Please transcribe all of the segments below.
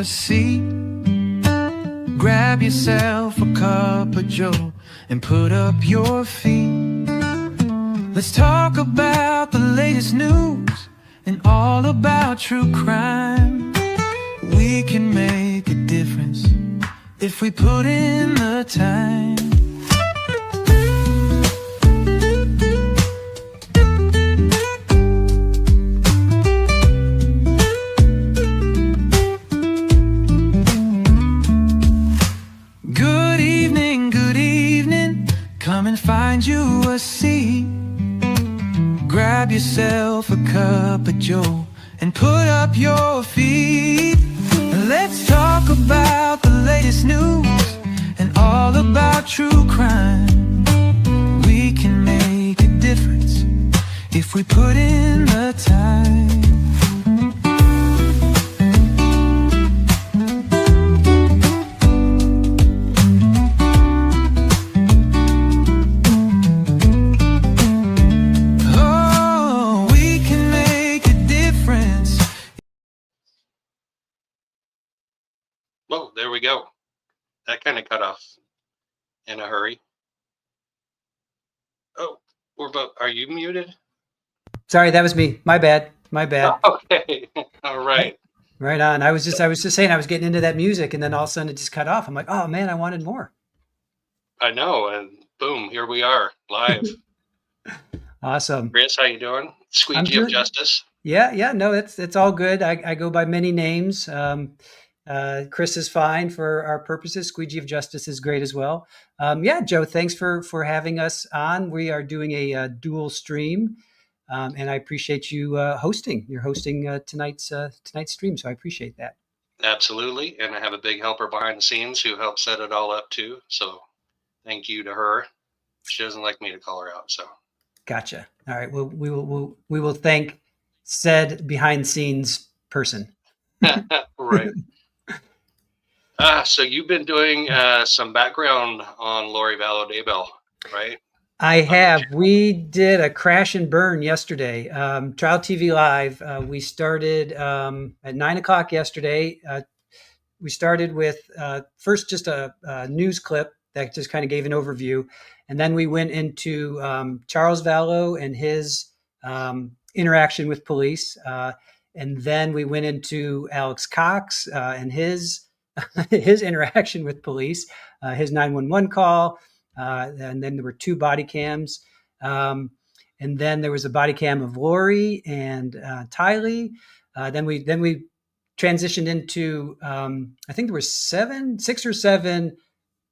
seat. Grab yourself a cup of joe and put up your feet. Let's talk about the latest news and all about true crime. We can make a difference if we put in the time. Good evening, come and find you a seat. Grab yourself a cup of joe and put up your feet. Let's talk about the latest news and all about true crime. We can make a difference if we put in the time. Well, there we go. That kind of cut off in a hurry. Oh, are you muted? Sorry, that was me. My bad. Okay. All right. Right on. I was just saying I was getting into that music and then all of a sudden it just cut off. I'm like, oh man, I wanted more. I know. And boom, here we are live. Awesome. Chris, how you doing? Squeegee of Justice. Yeah. No, it's all good. I go by many names. Chris is fine for our purposes. Squeegee of Justice is great as well. Joe, thanks for having us on. We are doing a dual stream, and I appreciate you hosting. You're hosting tonight's stream, so I appreciate that. Absolutely, and I have a big helper behind the scenes who helped set it all up too. So, thank you to her. She doesn't like me to call her out, so. Gotcha. All right. Well, we will thank said behind scenes person. Right. So you've been doing some background on Lori Vallow Daybell, right? I have. We did a crash and burn yesterday. Trial TV Live. We started at 9:00 yesterday. We started with first just a news clip that just kind of gave an overview. And then we went into Charles Vallow and his interaction with police. And then we went into Alex Cox and his interaction with police, his 911 call, and then there were 2 body cams. And then there was a body cam of Lori and Tylee. Then we transitioned into, I think there were 6 or 7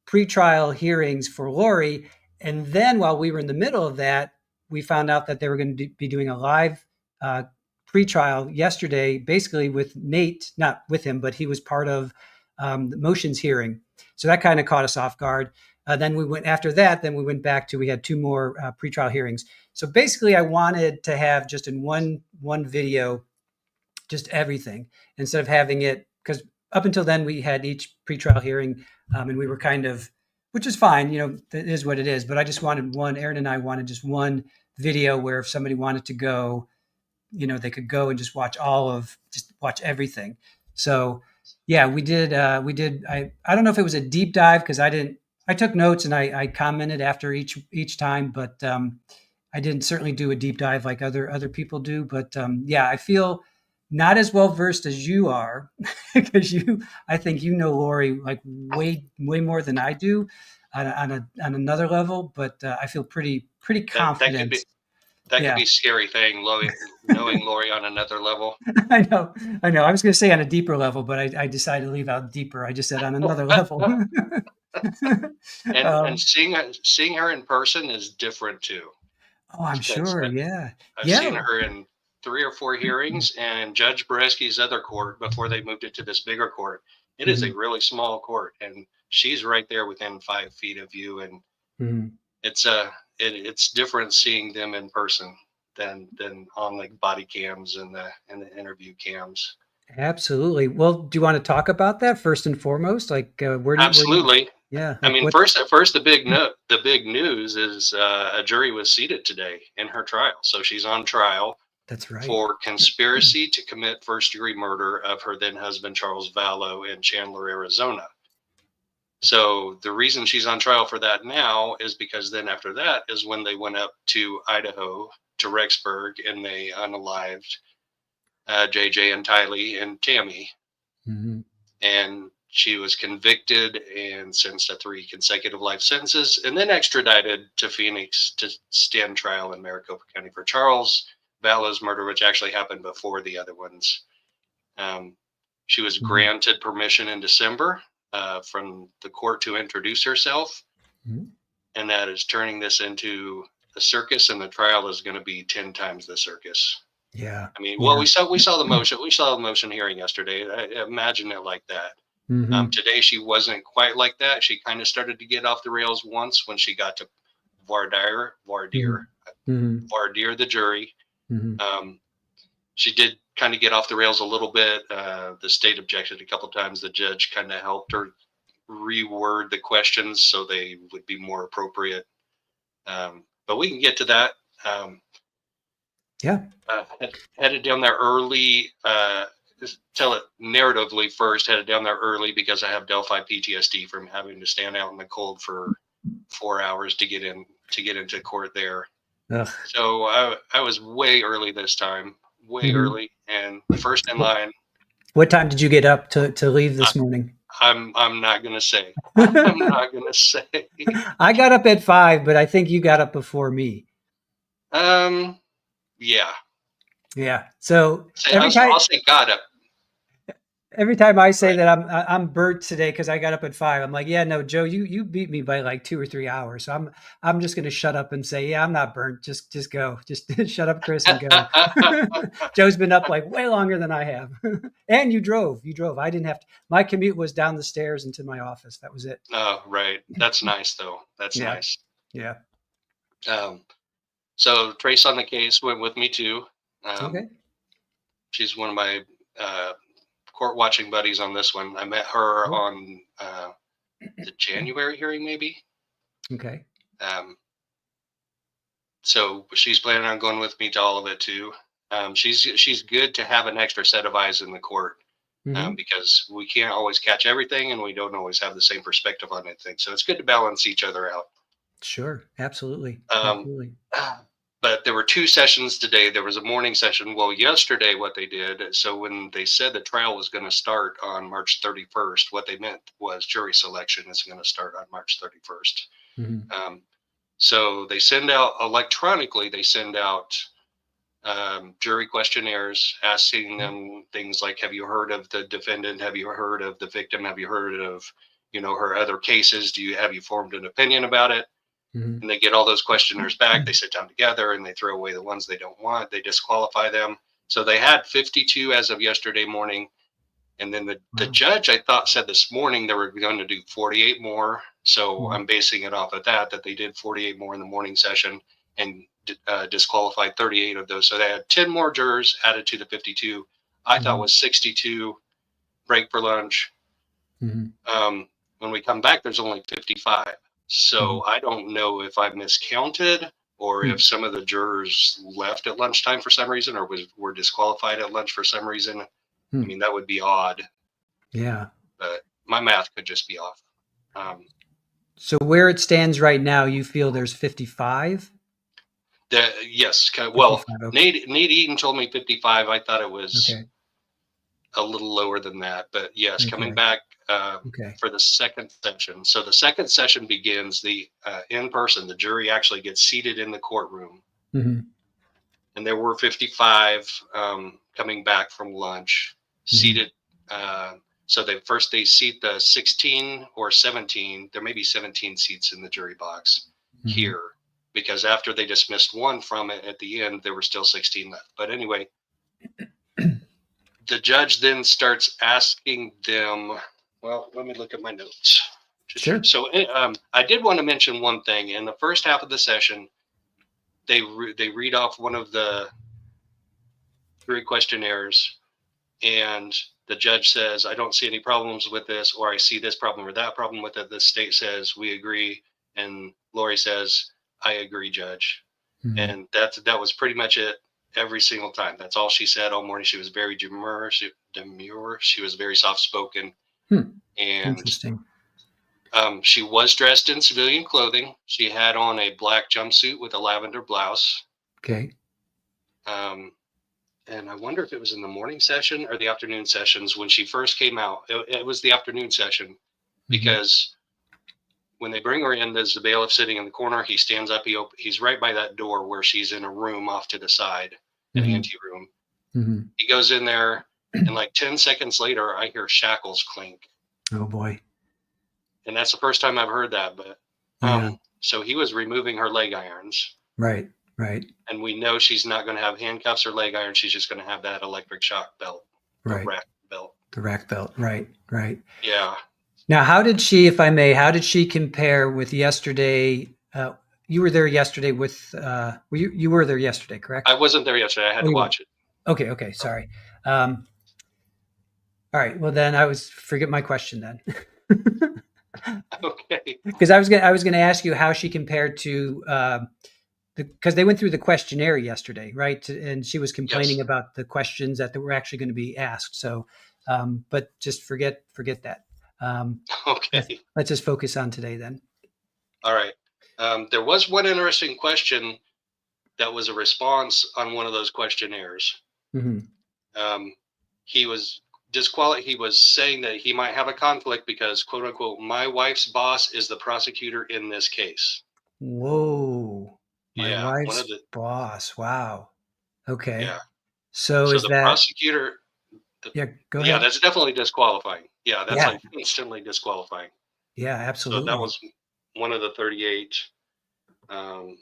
pretrial hearings for Lori. And then while we were in the middle of that, we found out that they were going to be doing a live pretrial yesterday, basically with Nate, not with him, but he was part of the motions hearing. So that kind of caught us off guard. Then we went back to, we had 2 more pretrial hearings. So basically I wanted to have just in one video, just everything, instead of having it, because up until then we had each pretrial hearing and we were kind of, which is fine, it is what it is. But I just wanted Aaron and I wanted just one video where if somebody wanted to go, they could go and just watch watch everything. So yeah, we did. I don't know if it was a deep dive because I took notes and I commented after each time, but I didn't certainly do a deep dive like other people do. But I feel not as well versed as you are because I think Lori like way more than I do on another level. But I feel pretty confident. That could be a scary thing, knowing Lori on another level. I know. I was going to say on a deeper level, but I decided to leave out deeper. I just said on another level. and seeing her in person is different too. Oh, I'm sure. I've seen her in 3 or 4 hearings, and in Judge Boreski's other court before they moved it to this bigger court. It is a really small court, and she's right there within 5 feet of you, and it's different seeing them in person than on like body cams and the interview cams. Absolutely. Well, do you want to talk about that first and foremost? Like absolutely. Yeah. I mean, first the big news is a jury was seated today in her trial. So she's on trial That's right. for conspiracy to commit first-degree murder of her then husband, Charles Vallow, in Chandler, Arizona. So the reason she's on trial for that now is because then after that is when they went up to Idaho, to Rexburg, and they unalived JJ and Tylee and Tammy. Mm-hmm. And she was convicted and sentenced to 3 consecutive life sentences, and then extradited to Phoenix to stand trial in Maricopa County for Charles Vallow's murder, which actually happened before the other ones. She was granted permission in December from the court to introduce herself, and that is turning this into a circus, and the trial is going to be 10 times the circus. Yeah. I mean, well, we saw the motion hearing yesterday. I imagine it like that. Today she wasn't quite like that. She kind of started to get off the rails once when she got to Vardir the jury. She did kind of get off the rails a little bit. The state objected a couple of times. The judge kind of helped her reword the questions so they would be more appropriate. But we can get to that. Headed down there early. Tell it narratively first. Headed down there early because I have Delphi PTSD from having to stand out in the cold for 4 hours to get into court there. Ugh. So I was way early this time, early, and first in line. What time did you get up to leave this morning? I'm not gonna say. I'm not gonna say. I got up at 5, but I think you got up before me. Yeah. So I'll say got up. Every time I say that I'm burnt today because I got up at 5, I'm like, yeah, no, Joe, you beat me by like 2 or 3 hours. So I'm just going to shut up and say, yeah, I'm not burnt. Just go. Just shut up, Chris, and go. Joe's been up like way longer than I have. And you drove. I didn't have to. My commute was down the stairs into my office. That was it. Oh, right. That's nice, though. That's nice. Yeah. So Trace on the case went with me too. Okay. She's one of my court watching buddies on this one. I met her on the January hearing, maybe. Okay. So she's planning on going with me to all of it too. She's good to have an extra set of eyes in the court because we can't always catch everything and we don't always have the same perspective on anything. So it's good to balance each other out. Sure. Absolutely. But there were 2 sessions today. There was a morning session. Well, yesterday what they did, so when they said the trial was going to start on March 31st, what they meant was jury selection is going to start on March 31st. So they send out electronically, jury questionnaires asking them things like, have you heard of the defendant? Have you heard of the victim? Have you heard of, her other cases? Have you formed an opinion about it? And they get all those questionnaires back. They sit down together and they throw away the ones they don't want. They disqualify them. So they had 52 as of yesterday morning. And then the judge, I thought, said this morning they were going to do 48 more. So I'm basing it off of that they did 48 more in the morning session and disqualified 38 of those. So they had 10 more jurors added to the 52. I thought was 62. Break for lunch. When we come back, there's only 55. So I don't know if I miscounted or if some of the jurors left at lunchtime for some reason or were disqualified at lunch for some reason. I mean, that would be odd. Yeah. But my math could just be off. So where it stands right now, you feel there's 55? Yes. Well, 55, okay. Nate Eaton told me 55. I thought it was a little lower than that. But yes, coming back for the second session. So the second session begins in person. The jury actually gets seated in the courtroom. And there were 55 coming back from lunch, seated. So they seat the 16 or 17. There may be 17 seats in the jury box here, because after they dismissed one from it at the end, there were still 16 left. But anyway, the judge then starts asking them, well, let me look at my notes. Sure. So I did want to mention one thing. In the first half of the session, they read off one of the 3 questionnaires, and the judge says, I don't see any problems with this, or I see this problem or that problem with it. The state says, we agree. And Lori says, I agree, Judge. And that was pretty much it. every single time. That's all she said all morning. She was very demure. She was very soft spoken, and Interesting. she was dressed in civilian clothing. She had on a black jumpsuit with a lavender blouse. Okay. And I wonder if it was in the morning session or the afternoon sessions when she first came out. It was the afternoon session because when they bring her in, there's the bailiff sitting in the corner. He stands up. He's right by that door where she's in a room off to the side, an anteroom. He goes in there, and like 10 seconds later, I hear shackles clink. Oh boy. And that's the first time I've heard that. But so he was removing her leg irons. Right. Right. And we know she's not going to have handcuffs or leg irons. She's just going to have that electric shock belt, right? Rack belt. The rack belt. Right. Right. Yeah. Now, how did she, if I may, how did she compare with yesterday? You were there yesterday with, you were there yesterday, correct? I wasn't there yesterday. I had to watch it. Okay. Okay. Sorry. All right. Well, then forget my question then. Okay. Because I was going to ask you how she compared to, because they went through the questionnaire yesterday, right? And she was complaining about the questions that were actually going to be asked. So, but just forget that. Okay. Let's just focus on today then. All right. There was one interesting question that was a response on one of those questionnaires. He was he was saying that he might have a conflict because, quote unquote, my wife's boss is the prosecutor in this case. Whoa. My wife's boss. Wow. Okay. Yeah. So is the that prosecutor? Go ahead. Yeah, that's definitely disqualifying. Yeah, that's like instantly disqualifying. Yeah, absolutely. So that was one of the 38. A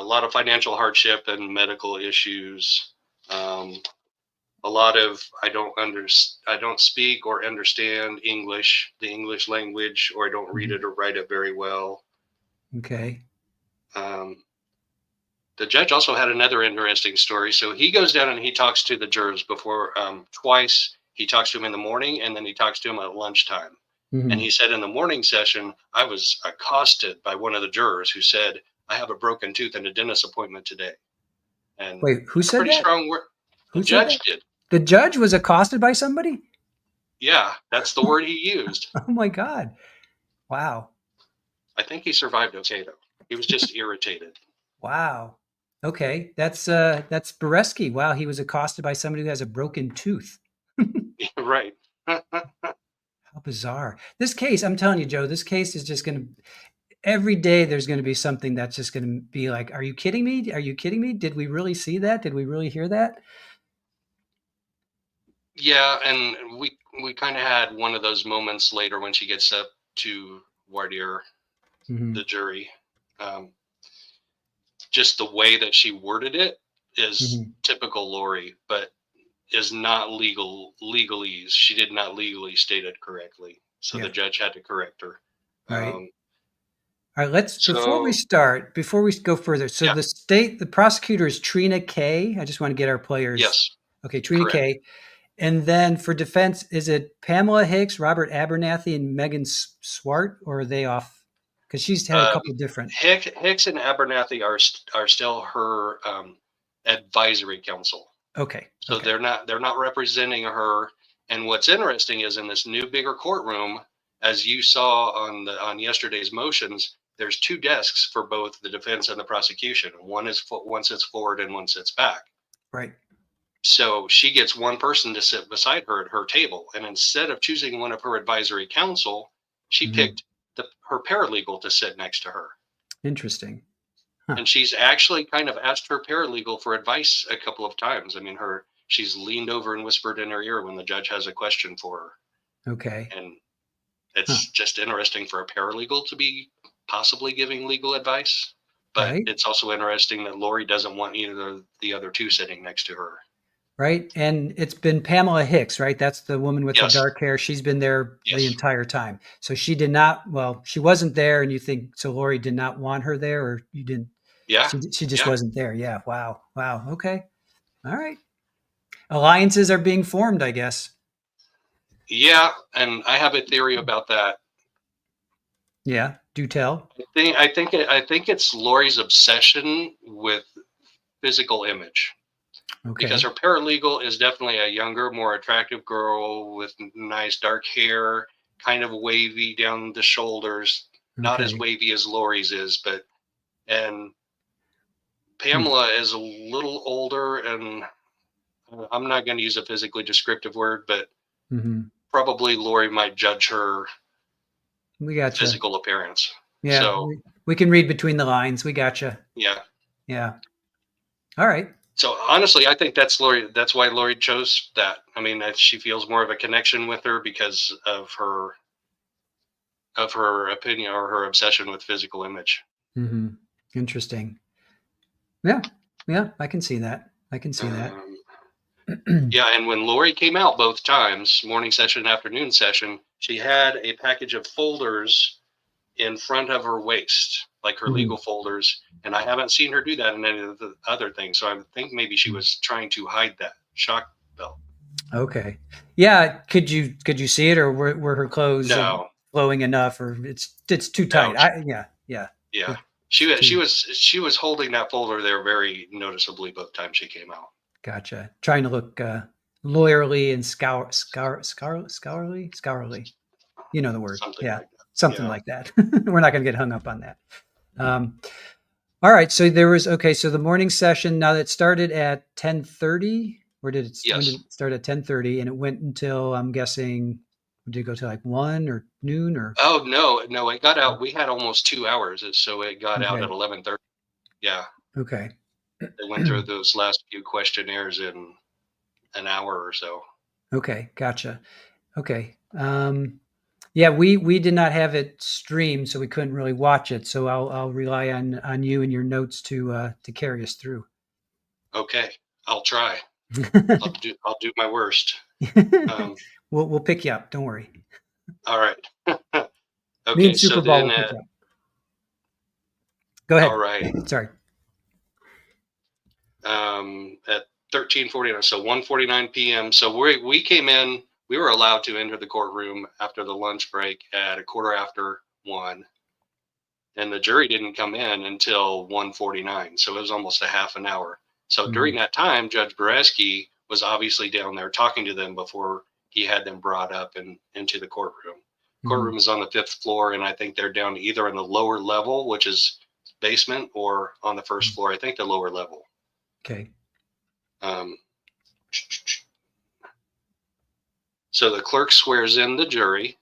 lot of financial hardship and medical issues. A lot of I don't speak or understand English, the English language, or I don't read it or write it very well. Okay. The judge also had another interesting story. So he goes down and he talks to the jurors before twice. He talks to them in the morning and then he talks to them at lunchtime. And he said in the morning session, I was accosted by one of the jurors who said, I have a broken tooth and a dentist appointment today. And wait, who said pretty that? Strong word. The judge did. The judge was accosted by somebody? Yeah, that's the word he used. Oh my God. Wow. I think he survived okay though. He was just irritated. Wow. Okay. That's Bareski. Wow, he was accosted by somebody who has a broken tooth. Right. How bizarre. This case, I'm telling you, Joe, this case is just going to, every day there's going to be something that's just going to be like, are you kidding me? Are you kidding me? Did we really see that? Did we really hear that? Yeah, and we kind of had one of those moments later when she gets up to voir dire, the jury. Just the way that she worded it is typical Lori, but is not legalese. She did not legally state it correctly. So the judge had to correct her. Right. All right, before we go further, so the prosecutor is Trina K. I just want to get our players. Yes. Okay, Trina K. And then for defense, is it Pamela Hicks, Robert Abernathy, and Megan Swart, or are they off? Because she's had a couple different. Hicks and Abernathy are still her advisory counsel. Okay. So they're not representing her. And what's interesting is in this new bigger courtroom, as you saw on yesterday's motions, there's two desks for both the defense and the prosecution. One sits forward and one sits back. Right. So she gets one person to sit beside her at her table. And instead of choosing one of her advisory counsel, she picked her paralegal to sit next to her. Interesting. Huh. And she's actually kind of asked her paralegal for advice a couple of times. I mean, she's leaned over and whispered in her ear when the judge has a question for her. Okay. And it's just interesting for a paralegal to be possibly giving legal advice. But it's also interesting that Lori doesn't want either of the other two sitting next to her. Right. And it's been Pamela Hicks, right? That's the woman with the dark hair. She's been there the entire time. So she she wasn't there. And you think, so Lori did not want her there, or you didn't? Yeah. She just wasn't there. Yeah. Wow. Okay. All right. Alliances are being formed, I guess. Yeah. And I have a theory about that. Yeah. Do tell. I think it's Lori's obsession with physical image. Okay. Because her paralegal is definitely a younger, more attractive girl with nice dark hair, kind of wavy down the shoulders, not as Okay. wavy as Lori's is, and Pamela is a little older, and I'm not going to use a physically descriptive word, but probably Lori might judge her We gotcha. physical appearance. Yeah. So we can read between the lines. We gotcha. yeah. Yeah. All right. So honestly, I think that's Lori. That's why Lori chose that. I mean, she feels more of a connection with her because of her opinion or her obsession with physical image. Interesting. Yeah. I can see that. Yeah, and when Lori came out both times, morning session, afternoon session, she had a package of folders in front of her waist, like her legal folders. And I haven't seen her do that in any of the other things. So I think maybe she was trying to hide that shock belt. Okay. Yeah. Could you see it, or were her clothes flowing enough, or it's too tight? No. Yeah. She was holding that folder there very noticeably both times she came out. Gotcha. Trying to look lawyerly and scholarly. You know the word. Something like that. We're not going to get hung up on that. All right. So there was So the morning session, now that started at 10:30, or did it? Yes. When did it start at 10:30, and it went until, I'm guessing, did it go to like 1 or noon or? Oh no! It got out. We had almost 2 hours, so it got out at 11:30. Yeah. Okay. They went through those last few questionnaires in an hour or so. Okay, gotcha. Okay. Yeah, we did not have it streamed, so we couldn't really watch it. So I'll rely on you and your notes to carry us through. Okay, I'll try. I'll do my worst. We'll pick you up. Don't worry. All right. Okay. Me and Super Bowl will pick you up. Go ahead. All right. Sorry. At 13:49, so 1:49 p.m. So we came in. We were allowed to enter the courtroom after the lunch break at 1:15, and the jury didn't come in until 1:49. So it was almost a half an hour. So during that time, Judge Boreski was obviously down there talking to them before he had them brought up and into the courtroom. Courtroom is on the 5th floor, and I think they're down either in the lower level, which is basement, or on the 1st floor. I think the lower level. Okay. So the clerk swears in the jury,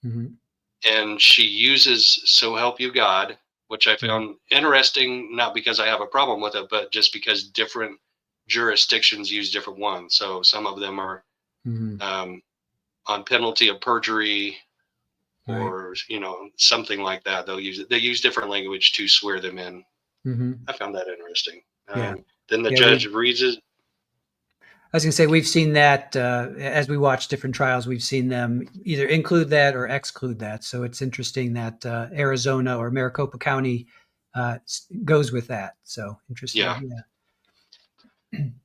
and she uses "So help you God," which I found interesting, not because I have a problem with it, but just because different jurisdictions use different ones. So some of them are on penalty of perjury, or something like that. They use different language to swear them in. I found that interesting. Then the judge reads it. I was going to say, we've seen that as we watch different trials. We've seen them either include that or exclude that. So it's interesting that Arizona or Maricopa County goes with that. So interesting.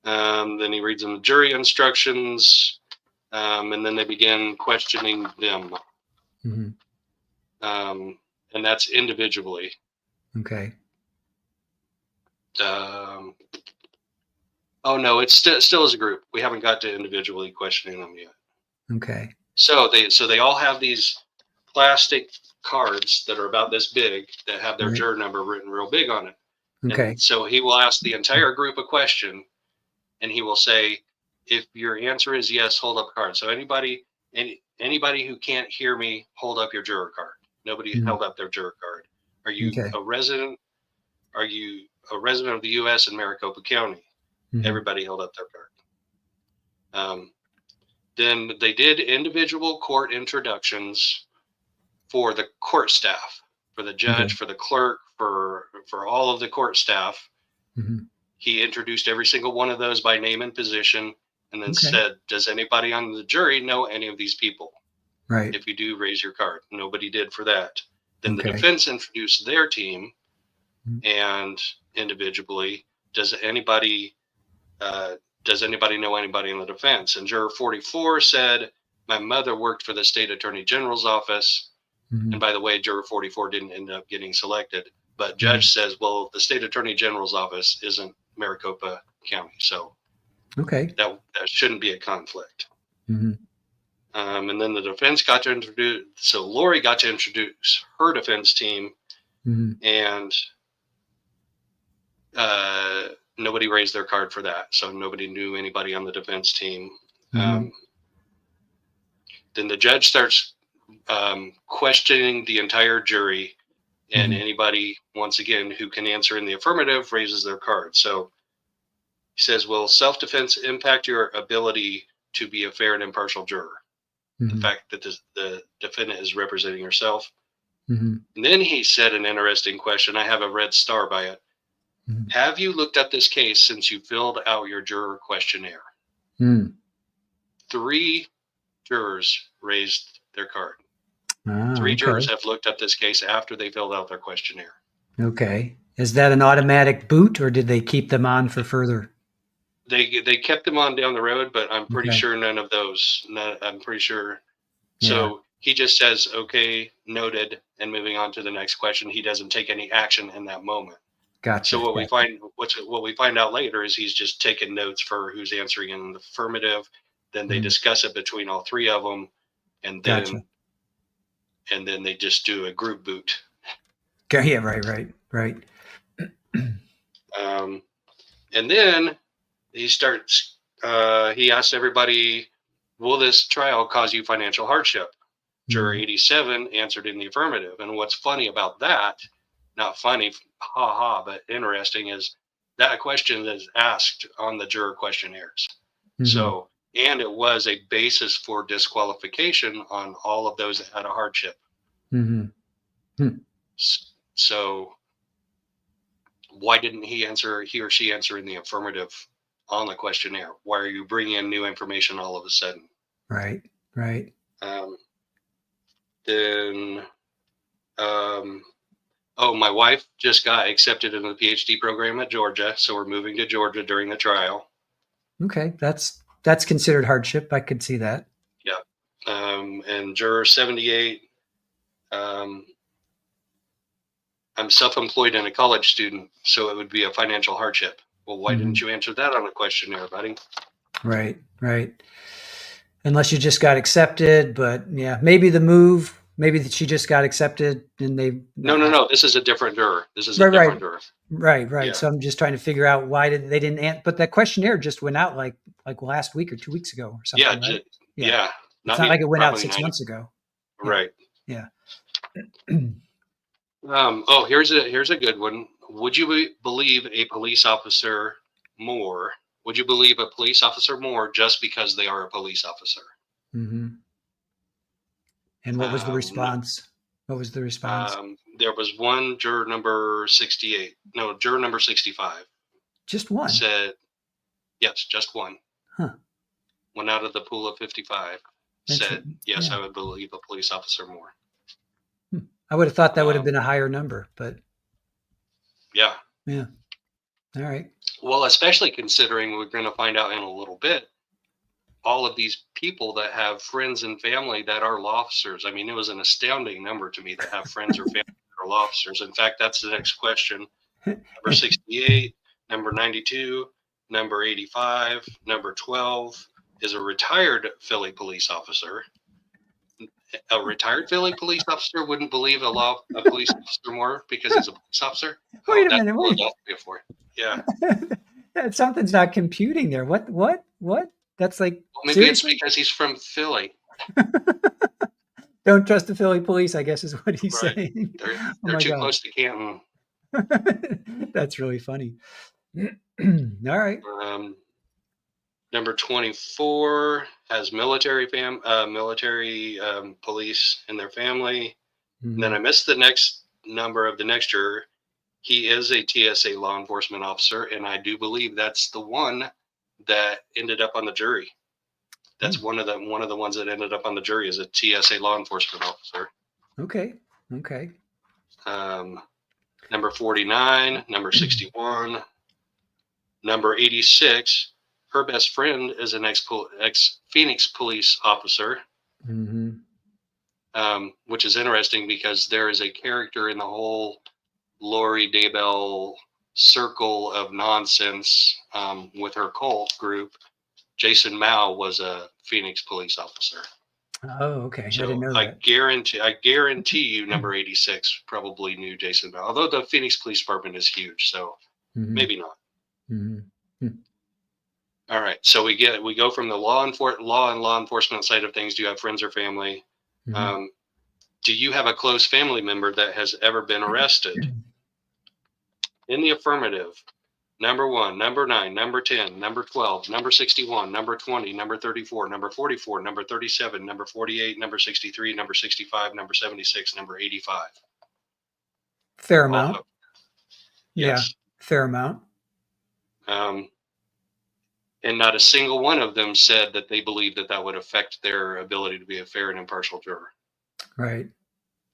Then he reads them the jury instructions, and then they begin questioning them. And that's individually. Okay. Oh no, it's still as a group. We haven't got to individually questioning them yet. Okay. So they all have these plastic cards that are about this big that have their juror number written real big on it. Okay. And so he will ask the entire group a question, and he will say, if your answer is yes, hold up a card. So anybody who can't hear me, hold up your juror card. Nobody held up their juror card. Are you a resident? Are you a resident of the U.S. in Maricopa County? Everybody held up their card. Then they did individual court introductions for the court staff, for the judge, for the clerk, for all of the court staff. He introduced every single one of those by name and position, and then said, does anybody on the jury know any of these people? Right. If you do, raise your card. Nobody did for that. Then the defense introduced their team, and individually, does anybody know anybody in the defense? And juror 44 said, my mother worked for the state attorney general's office. And by the way, juror 44 didn't end up getting selected. But judge says, well, the state attorney general's office isn't Maricopa County. So Okay. that shouldn't be a conflict. Mm-hmm. And then the defense got to introduce, so Lori got to introduce her defense team, Mm-hmm. and nobody raised their card for that. So nobody knew anybody on the defense team. Mm-hmm. Then the judge starts questioning the entire jury, and Mm-hmm. anybody, once again, who can answer in the affirmative raises their card. So he says, will self-defense impact your ability to be a fair and impartial juror? Mm-hmm. The fact that the defendant is representing herself. Mm-hmm. And then he said an interesting question. I have a red star by it. Mm-hmm. Have you looked at this case since you filled out your juror questionnaire? Mm. 3 jurors raised their card. Ah, 3 okay. jurors have looked at this case after they filled out their questionnaire. Okay. Is that an automatic boot, or did they keep them on for further? They kept them on down the road, but I'm pretty Okay. sure none of those. I'm pretty sure. Yeah. So he just says, okay, noted, and moving on to the next question. He doesn't take any action in that moment. Gotcha. So what we find out later is he's just taking notes for who's answering in the affirmative. Then they discuss it between all 3 of them, and then they just do a group boot. Okay. Yeah. Right. And then he starts. He asks everybody, "Will this trial cause you financial hardship?" Juror 87 answered in the affirmative. And what's funny about that, not funny, but interesting, is that question is asked on the juror questionnaires. Mm-hmm. So, and it was a basis for disqualification on all of those that had a hardship. Mm-hmm. So why didn't he or she answer in the affirmative on the questionnaire? Why are you bringing in new information all of a sudden? Right. Then, my wife just got accepted in the PhD program at Georgia, so we're moving to Georgia during the trial. Okay, that's considered hardship. I could see that. Yeah. And juror 78, I'm self-employed and a college student, so it would be a financial hardship. Well, why didn't you answer that on the questionnaire, buddy? Right. Unless you just got accepted, but yeah, maybe the move, maybe that she just got accepted and they. No. This is a different juror. This is a different juror. Right. Yeah. So I'm just trying to figure out why they didn't answer. But that questionnaire just went out like last week or 2 weeks ago or something. Yeah. Right? Yeah. It's not like it went out 6 months ago. Right. Yeah. Here's a good one. Would you believe a police officer more? Would you believe a police officer more just because they are a police officer? Mm-hmm. And what was the response? What was the response? There was one juror number 68. No, juror number 65. Just one? Said, yes, just one. Huh. One out of the pool of 55 said, yes, I would believe a police officer more. I would have thought that would have been a higher number, but. Yeah. All right. Well, especially considering we're going to find out in a little bit, all of these people that have friends and family that are law officers. I mean, it was an astounding number to me that have friends or family that are law officers. In fact, that's the next question. Number 68, number 92, number 85, number 12 is a retired Philly police officer. A retired Philly police officer wouldn't believe a police officer more because he's a police officer. Wait a minute. For yeah. Something's not computing there. What? That's like. Well, maybe seriously? it's because he's from Philly. Don't trust the Philly police, I guess is what he's Right. saying. They're too close to Canton. That's really funny. All right. Number 24 has military police in their family. Mm-hmm. And then I missed the next number of the next juror. He is a TSA law enforcement officer, and I do believe that's the one that ended up on the jury. That's one of the ones that ended up on the jury is a TSA law enforcement officer. Okay. Number 49, number 61, number 86. Her best friend is an ex-Phoenix police officer, which is interesting because there is a character in the whole Lori Daybell circle of nonsense with her cult group, Jason Mao was a Phoenix police officer. Oh, okay. I So didn't know I that. guarantee you, number 86 probably knew Jason Mao. Although the Phoenix Police Department is huge, so maybe not. All right, so we go from the law and law enforcement side of things. Do you have friends or family? Do you have a close family member that has ever been arrested? In the affirmative, number 1, number 9, number 10, number 12, number 61, number 20, number 34, number 44, number 37, number 48, number 63, number 65, number 76, number 85. Fair amount. Yes. Yeah, fair amount. And not a single one of them said that they believed that would affect their ability to be a fair and impartial juror. Right.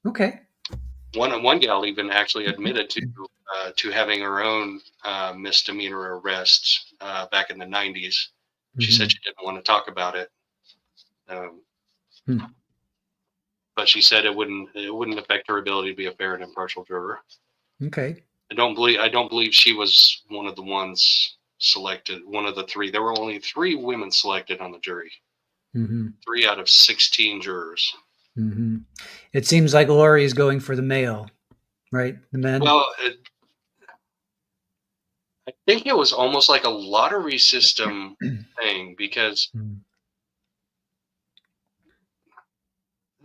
Okay. One gal even actually admitted to having her own misdemeanor arrests back in the 90s. She said she didn't want to talk about it, but she said it wouldn't affect her ability to be a fair and impartial juror. Okay. I don't believe she was one of the ones selected. One of the 3. There were only 3 women selected on the jury. 3 out of 16 jurors. It seems like Lori is going for the male, right? The men. Well, I think it was almost like a lottery system thing, because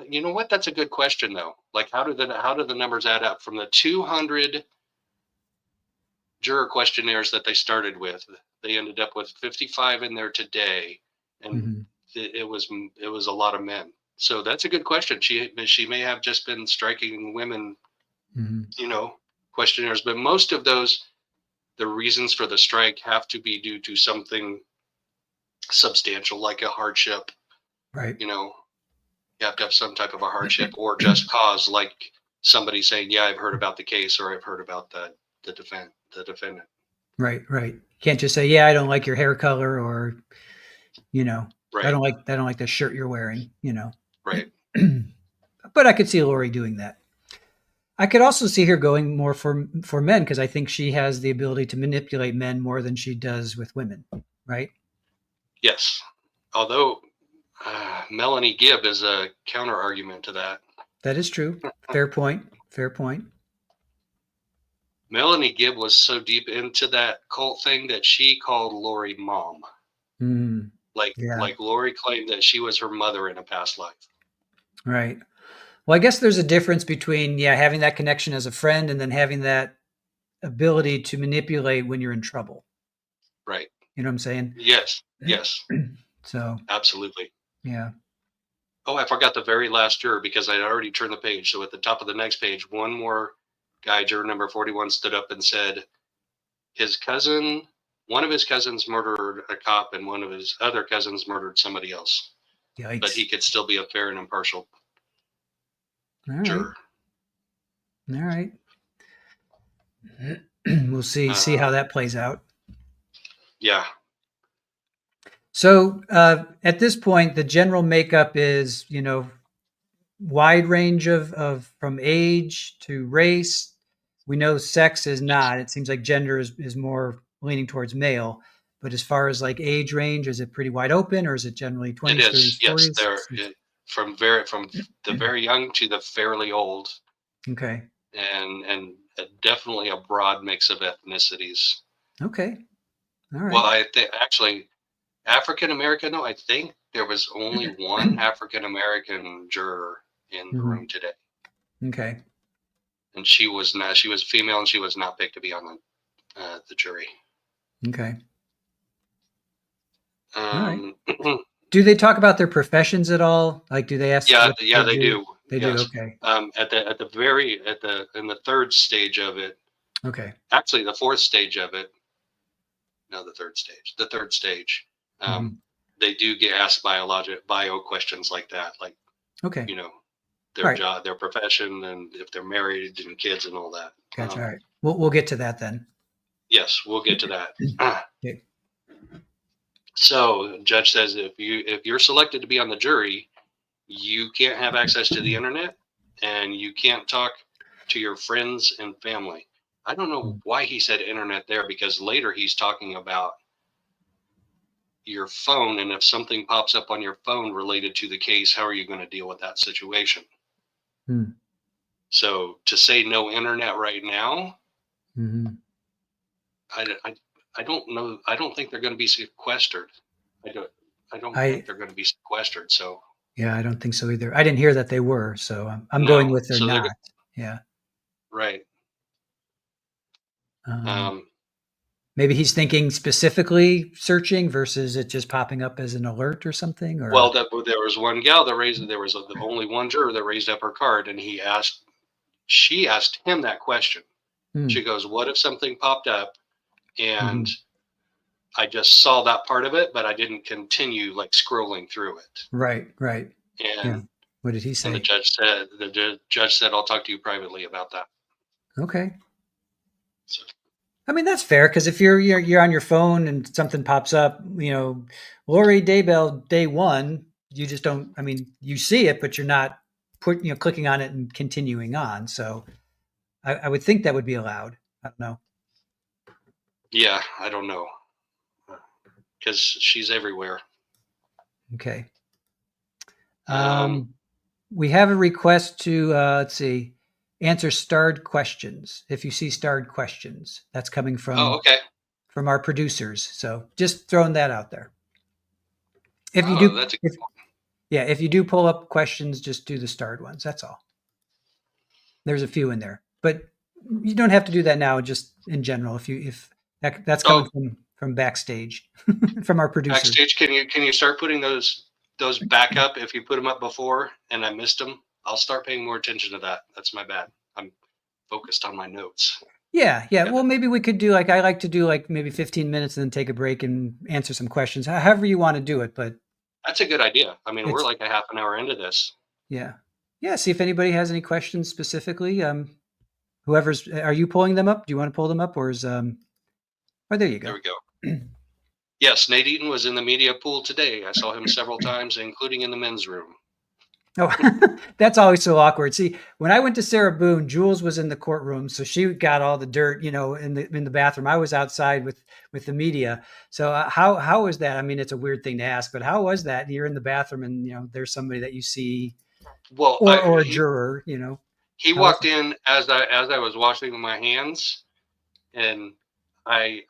you know what? That's a good question, though. Like, how do the numbers add up from the 200 juror questionnaires that they started with? They ended up with 55 in there today, and it was a lot of men. So that's a good question. She may have just been striking women, questionnaires, but most of those, the reasons for the strike have to be due to something substantial, like a hardship. Right. You have to have some type of a hardship, or just cause, like somebody saying, "Yeah, I've heard about the case," or "I've heard about the defendant." Right. You can't just say, "Yeah, I don't like your hair color," or Right. I don't like the shirt you're wearing. Right. But I could see Lori doing that. I could also see her going more for men, because I think she has the ability to manipulate men more than she does with women, right? Yes. Although Melanie Gibb is a counter argument to that. That is true. Fair point. Melanie Gibb was so deep into that cult thing that she called Lori mom. Like Lori claimed that she was her mother in a past life. Right. Well, I guess there's a difference between having that connection as a friend and then having that ability to manipulate when you're in trouble. Right. You know what I'm saying? Yes. So absolutely. Yeah. Oh, I forgot the very last juror, because I had already turned the page. So at the top of the next page, one more guy, juror number 41, stood up and said one of his cousins murdered a cop, and one of his other cousins murdered somebody else. Yikes. But he could still be a fair and impartial juror. All right. We'll see how that plays out. Yeah. So at this point, the general makeup is, wide range of from age to race. We know sex is not. It seems like gender is more leaning towards male. But as far as like age range, is it pretty wide open, or is it generally 20s, it is, 30s, 40s? Yes, from the very young to the fairly old. Okay. And definitely a broad mix of ethnicities. Okay. All right. Well, I think actually African American. No, I think there was only one African American juror in the room today. Okay. And she was female, and she was not picked to be on the jury. Okay. All right. Do they talk about their professions at all? Like, do they ask? Yeah, they do. They do. Okay. In the third stage of it. Okay. Actually, the fourth stage of it. No, the third stage. The third stage. They do get asked bio questions like that, like, okay, their job, their profession, and if they're married and kids and all that. Gotcha. All right. We'll get to that then. Yes, we'll get to that. Okay. So, judge says if you're selected to be on the jury, you can't have access to the internet, and you can't talk to your friends and family. I don't know why he said internet there, because later he's talking about your phone, and if something pops up on your phone related to the case, how are you going to deal with that situation? Hmm. So to say no internet right now, Mm-hmm. I don't know. I don't think they're going to be sequestered. I don't think I they're going to be sequestered. So Yeah, I don't think so either. I didn't hear that they were, so I'm going no. with they're So they're not. Yeah. right. Um, Um, Maybe he's thinking specifically searching versus it just popping up as an alert or something, well, or there was one gal that raised. There was only one juror that raised up her card, and she asked him that question. hmm, She goes, "What if something popped up and mhm. I just saw that part of it, but I didn't continue like scrolling through it?" Right, right. Yeah. And What did he the say? judge said, "I'll talk to you privately about that." Okay. So, I mean, that's fair because if you're on your phone and something pops up, Lori Daybell day one, you just don't. I mean, you see it, but you're not clicking on it and continuing on. So I would think that would be allowed. I don't know. yeah, I don't know, because she's everywhere. Okay. Um, We have a request to let's see, answer starred questions. If you see starred questions, that's coming oh, from okay. our producers. So just throwing that out there. If you Oh, do, that's a if Yeah, if you do pull up questions, just do the starred ones. That's all. There's a few in there, but you don't have to do that now. Just in general, if that's coming oh, from backstage, from our producers. backstage. Can you start putting those back up if you put them up before and I missed them? I'll start paying more attention to that. That's my bad. I'm focused on my notes. Yeah, yeah. Got Well, it. maybe we could do like I like to do like maybe 15 minutes and then take a break and answer some questions. However you want to do it, but That's a good idea. I mean, we're it's like a half an hour into this. yeah. Yeah, see if anybody has any questions specifically. Whoever's are you pulling them up? Do you want to pull them up or is oh there you There go. we go. Yes, Nate Eaton was in the media pool today. I saw him several times, including in the men's room. Oh, that's always so awkward. See, when I went to Sarah Boone, Jules was in the courtroom, so she got all the dirt, in the bathroom. I was outside with the media. So how was that? I mean, it's a weird thing to ask, but how was that? You're in the bathroom, and there's somebody that you see, Well, or a juror. he How was walked in as I was washing my hands, and I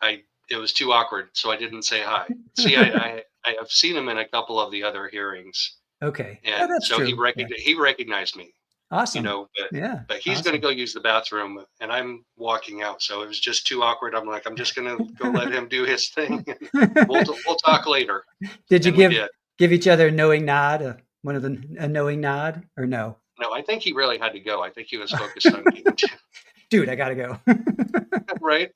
it was too awkward, so I didn't say hi. See, that? I have seen him in a couple of the other hearings, Okay, yeah, and that's so true. Yeah, he recognized me, awesome. Yeah, but he's going to awesome. go use the bathroom, and I'm walking out, so it was just too awkward. I'm like, I'm just going to go let him do his thing, and we'll talk later, Did you and we did. give each other a knowing nod, a knowing nod, or no? No, I think he really had to go. I think he was focused on getting to Dude, I gotta go. right.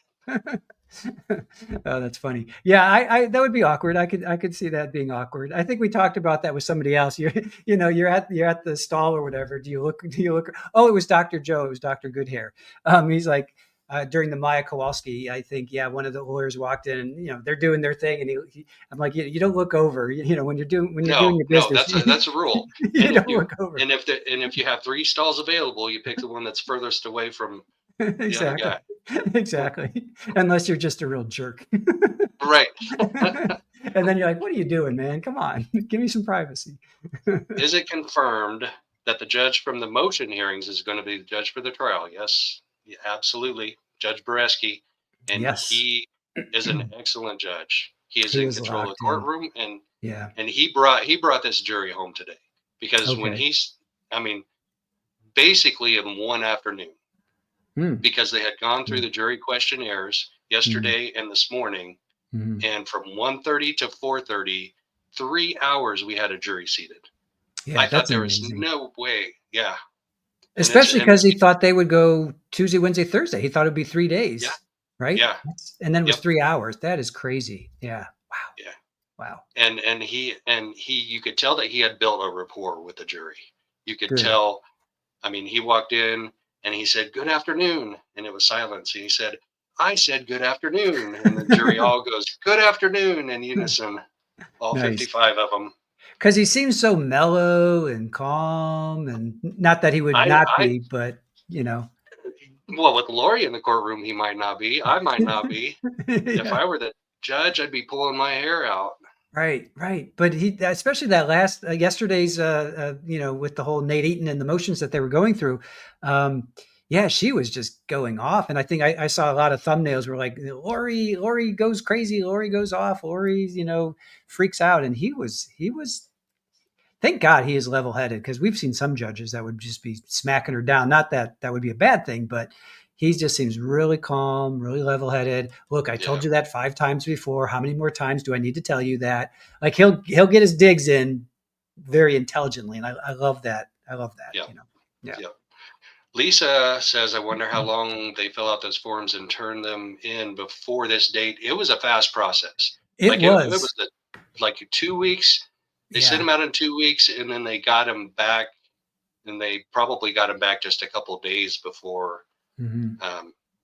Oh, that's funny. Yeah, I that would be awkward. I could see that being awkward. I think we talked about that with somebody else. You're at the stall or whatever. Do you look? Oh, it was Dr. Joe. It was Dr. Goodhair. He's like during the Maya Kowalski, I think, yeah, one of the lawyers walked in and they're doing their thing and I'm like, you don't look over. When you're doing No, your no, business, that's a rule. you And if don't you look over. and if you have three stalls available, you pick the one that's furthest away from the other Exactly. guy. Exactly. Unless you're just a real jerk. Right. And then you're like, what are you doing, man? Come on, give me some privacy. Is it confirmed that the judge from the motion hearings is going to be the judge for the trial? Yes, yeah, absolutely. Judge Boreski, and Yes. he is an excellent judge. He is He in was control of the locked in. courtroom, Yeah. and he brought this jury home today because Okay. I mean, basically in one afternoon, Hmm. because they had gone through the jury questionnaires Hmm. yesterday and this morning, Hmm. and from 1:30 to 4:30, 3 hours we had a jury seated. Yeah, I thought that's there was amazing. no way. Yeah, and Especially because it's he thought they would go Tuesday, Wednesday, Thursday. He thought it'd be three yeah, days, right? yeah, And then it was yep, 3 hours. That is crazy. Yeah. Wow. yeah. Wow. And he you could tell that he had built a rapport with the jury. You could Good. tell. I mean, he walked in and he said, "Good afternoon," and it was silence. And he said, "I said good afternoon," and the jury all goes, "Good afternoon," in unison, all Nice. 55 of them. Because he seems so mellow and calm, and not that he would I not I be, but you know. Well, with Lori in the courtroom, he might not be. I might not be. If Yeah. I were the judge, I'd be pulling my hair out. Right, right. But he, especially that last yesterday's, with the whole Nate Eaton and the motions that they were going through. Um, yeah, she was just going off, and I think I saw a lot of thumbnails were like, Lori goes crazy, Lori goes off, Lori, freaks out, and he was. Thank God he is level headed because we've seen some judges that would just be smacking her down. Not that that would be a bad thing, but he just seems really calm, really level headed. Look, I Yeah, told you that 5 times before. How many more times do I need to tell you that? Like he'll get his digs in very intelligently, and I love that. I love that. yeah, Yeah. yeah. Lisa says, I wonder how long they fill out those forms and turn them in before this date. It was a fast process. It Like it was. was like 2 weeks. They sent Yeah. him out in 2 weeks, and then they got him back, and they probably got him back just a couple of days Hmm.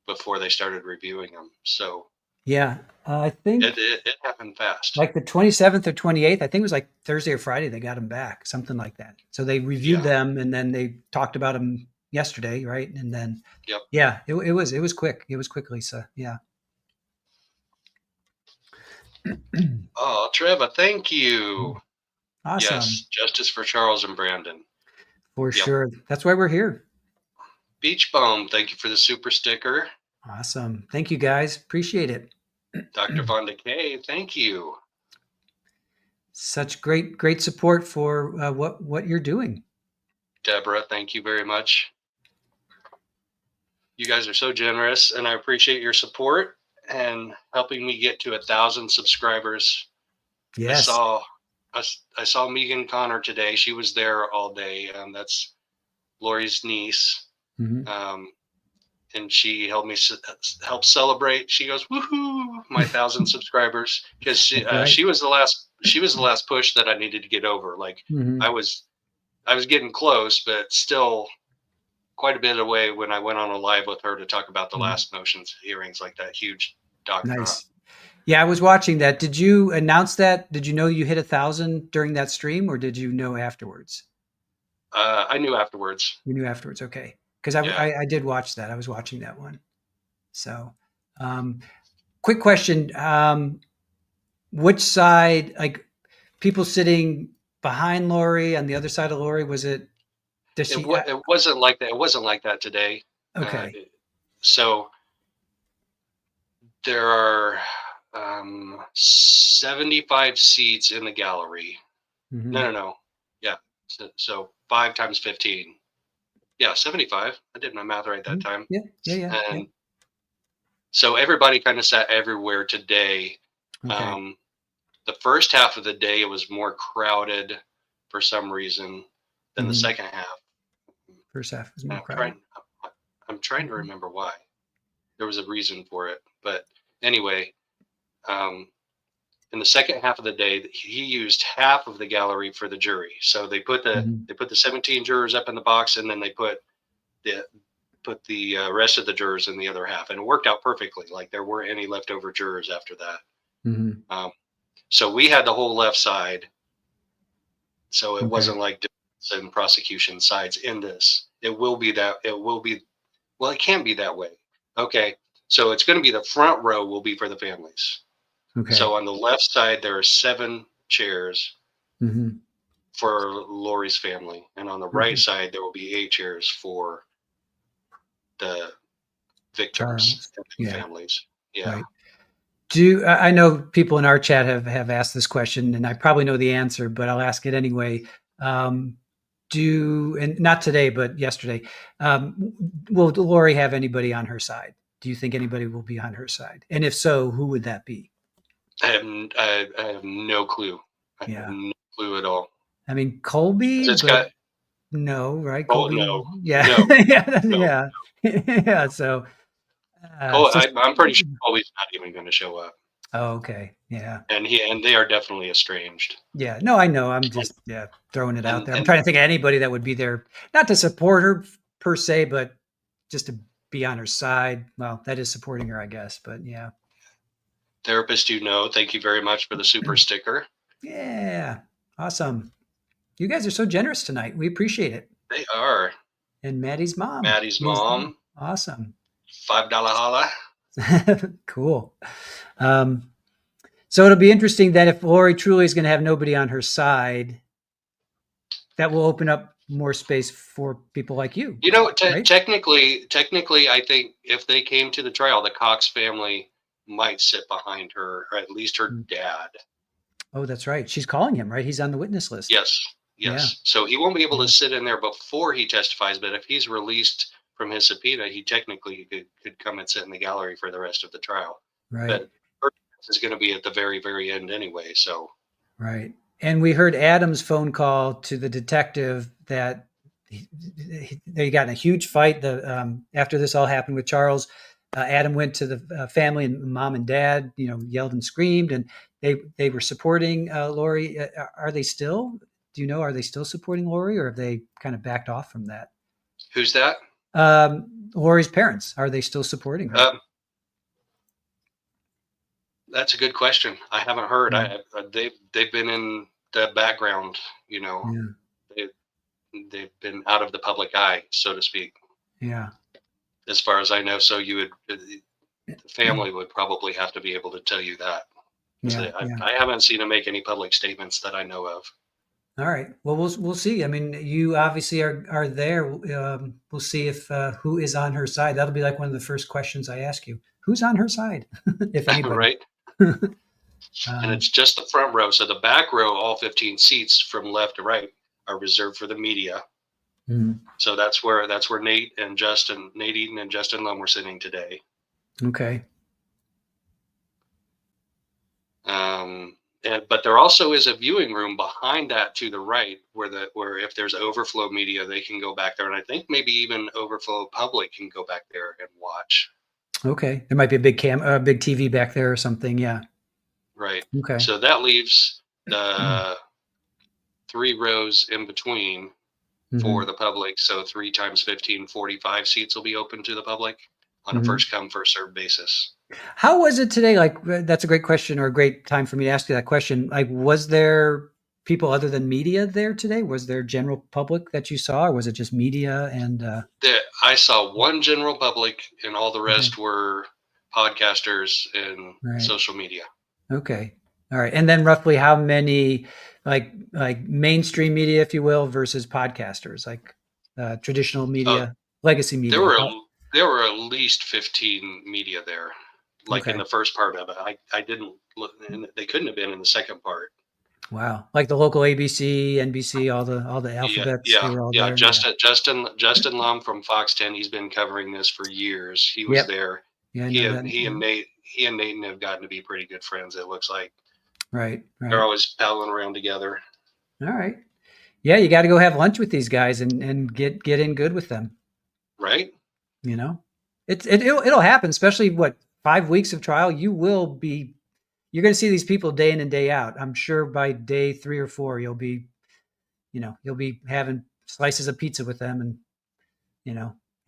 before they started reviewing him. So Yeah. I think it happened fast. like the 27th or 28th, I think it was like Thursday or Friday, they got them back, something like that. So they reviewed Yeah. them and then they talked about them yesterday, right? And then, Yep. yeah, it was quick. It was quick, Lisa. Yeah. Oh, Trevor, thank you. Awesome. Yes, justice for Charles and Brandon. For Yep. sure. That's why we're here. Beach Bum, thank you for the super sticker. Awesome. Thank you guys. Appreciate it. Dr. Von Decay, thank you. Such great support for what you're doing. Deborah, thank you very much. You guys are so generous, and I appreciate your support and helping me get to 1,000 subscribers. Yes. I saw Megan Connor today. She was there all day. That's Lori's niece. Mhm. And she helped me help celebrate. She goes, "Woohoo! My 1,000 subscribers!" Because Right. she was the last push that I needed to get over. Like Mhm. I was getting close, but still quite a bit away when I went on a live with her to talk about the Mhm. last motions hearings, like that huge document. Nice. Yeah, I was watching that. Did you announce that? Did you know you hit 1,000 during that stream, or did you know afterwards? I knew afterwards. You knew afterwards, okay? Because I, Yeah. I I did watch that. I was watching that one. So, um, quick question: which side, like people sitting behind Lori on the other side of Lori, was it? Does she? It wasn't like that. It wasn't like that today. Uh, Okay. so there are 75 seats in the gallery. Hmm. No. Yeah. So 5 times 15. Yeah, 75. I did my math right that time. Yeah, yeah, yeah, yeah. And so everybody kind of sat everywhere today. Okay. The first half of the day, it was more crowded for some reason than the Hmm. second half. First half was more I'm crowded. trying, I'm trying to remember why. There was a reason for it. But anyway, um, in the second half of the day, he used half of the gallery for the jury. So they put Mhm. the 17 jurors up in the box, and then they put the rest of the jurors in the other half, and it worked out perfectly. Like there weren't any leftover jurors after that. Mhm. Um, so we had the whole left side. So it Okay. wasn't like defense and prosecution sides in this. It will be that. It will be. Well, it can be that way. Okay. So it's going to be the front row will be for the families. Okay. So on the left side, there are 7 chairs Mhm. for Lori's family. And on the right Okay. side, there will be 8 chairs for the victims Charles. and Yeah. families. Yeah. Right. I know people in our chat have asked this question, and I probably know the answer, but I'll ask it anyway. Um, and not today, but yesterday, will Lori have anybody on her side? Do you think anybody will be on her side? And if so, who would that be? I have no clue. I have Yeah. no clue at all. I mean, Colby, 'Cause it's but got, no, right? oh, Colby. no, Yeah. no, Yeah. no. Yeah. Yeah. So, Cole, so, I'm pretty sure Colby's not even going to show up. oh, okay. Yeah. And they are definitely estranged. Yeah, no, I know. I'm just throwing it out there. I'm And trying to think of anybody that would be there, not to support her per se, but just to be on her side. Well, that is supporting her, I guess. But yeah, therapist, thank you very much for the super sticker. yeah, awesome. You guys are so generous tonight. We appreciate it. They are. And Maddie's mom. Maddie's mom. Awesome. $5 holla. Cool. So it'll be interesting that if Lori truly is going to have nobody on her side, that will open up more space for people like you, You know, right? technically, I think if they came to the trial, the Cox family might sit behind her, or at least her dad. Oh, that's right. She's calling him, right? He's on the witness list. Yes, Yeah. yes. So he won't be able Yeah. to sit in there before he testifies, but if he's released from his subpoena, he technically could come and sit in the gallery for the rest of the trial. Right. But her defense is going to be at the very, very end anyway. So Right. And we heard Adam's phone call to the detective that they got in a huge fight. After this all happened with Charles, Adam went to the family and mom and dad, yelled and screamed, and they were supporting Lori. Are they still? Do you know? Are they still supporting Lori, or have they kind of backed off from that? who's that? Lori's parents, are they still supporting her? That's a good question. I haven't heard. Yeah. They've been in the background. You know, Yeah. they've been out of the public eye, so to speak. Yeah. As far as I know, so the family would probably have to be able to tell you that. Yeah. I haven't seen them make any public statements that I know of. All right. Well, we'll see. I mean, you obviously are there. We'll see if who is on her side. That'll be like one of the first questions I ask you. Who's on her side, if anybody? Right. And it's just the front row. So the back row, all 15 seats from left to right, are reserved for the media. Mhm. So that's where Nate Eaton and Justin Lum were sitting today. Okay. But there also is a viewing room behind that to the right where if there's overflow media, they can go back there. And I think maybe even overflow public can go back there and watch. Okay. There might be a big big TV back there or something. Yeah. Right. Okay. So that leaves the 3 rows in between for the public. So 3 times 15, 45 seats will be open to the public on a first come, first served basis. How was it today? Like, that's a great question, or a great time for me to ask you that question. Like, was there people other than media there today? Was there general public that you saw, or was it just media and? I saw one general public, and all the rest were podcasters and social media. Okay. All right. And then roughly how many, like mainstream media, if you will, versus podcasters, like traditional media, legacy media? There were at least 15 media there. Like in the first part of it, I didn't look, and they couldn't have been in the second part. Wow, like the local ABC, NBC, all the alphabets. They were all there. Justin Lum from Fox 10. He's been covering this for years. He was there. Yeah, he and Nate have gotten to be pretty good friends. It looks like. Right. They're always palling around together. All right. Yeah, you got to go have lunch with these guys and get in good with them. Right. It'll happen, especially 5 weeks of trial. You're going to see these people day in and day out. I'm sure by day 3 or 4, you'll be having slices of pizza with them and,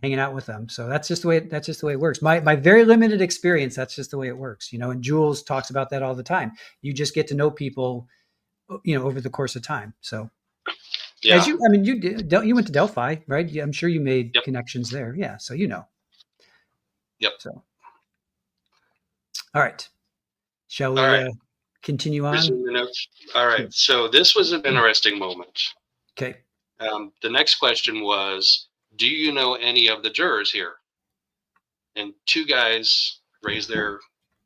hanging out with them. So that's just the way it works. My very limited experience, that's just the way it works, and Jules talks about that all the time. You just get to know people, over the course of time. So yeah, you went to Delphi, right? Yeah, I'm sure you made connections there. Yeah. So, Yep. So, all right. Shall we continue on? All right. So this was an interesting moment. Okay. The next question was, do you know any of the jurors here? And 2 guys raised their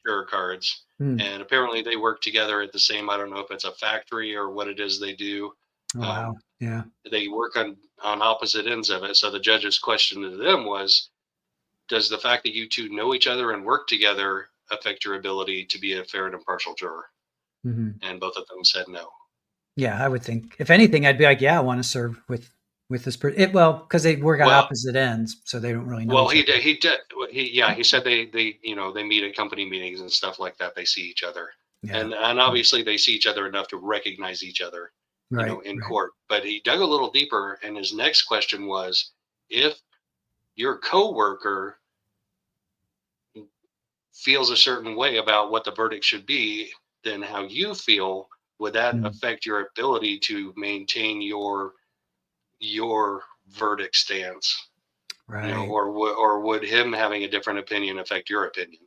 juror cards. And apparently they work together at the same, I don't know if it's a factory or what it is they do. Oh, wow. Yeah. They work on opposite ends of it. So the judge's question to them was, does the fact that you 2 know each other and work together affect your ability to be a fair and impartial juror? And both of them said no. Yeah, I would think. If anything, I'd be like, yeah, I want to serve with this person. Because they work on opposite ends, so they don't really know. Well, he said they meet at company meetings and stuff like that. They see each other, and obviously they see each other enough to recognize each other, in court. But he dug a little deeper, and his next question was, if your coworker feels a certain way about what the verdict should be, then how you feel, would that affect your ability to maintain your verdict stance? Right. or would him having a different opinion affect your opinion?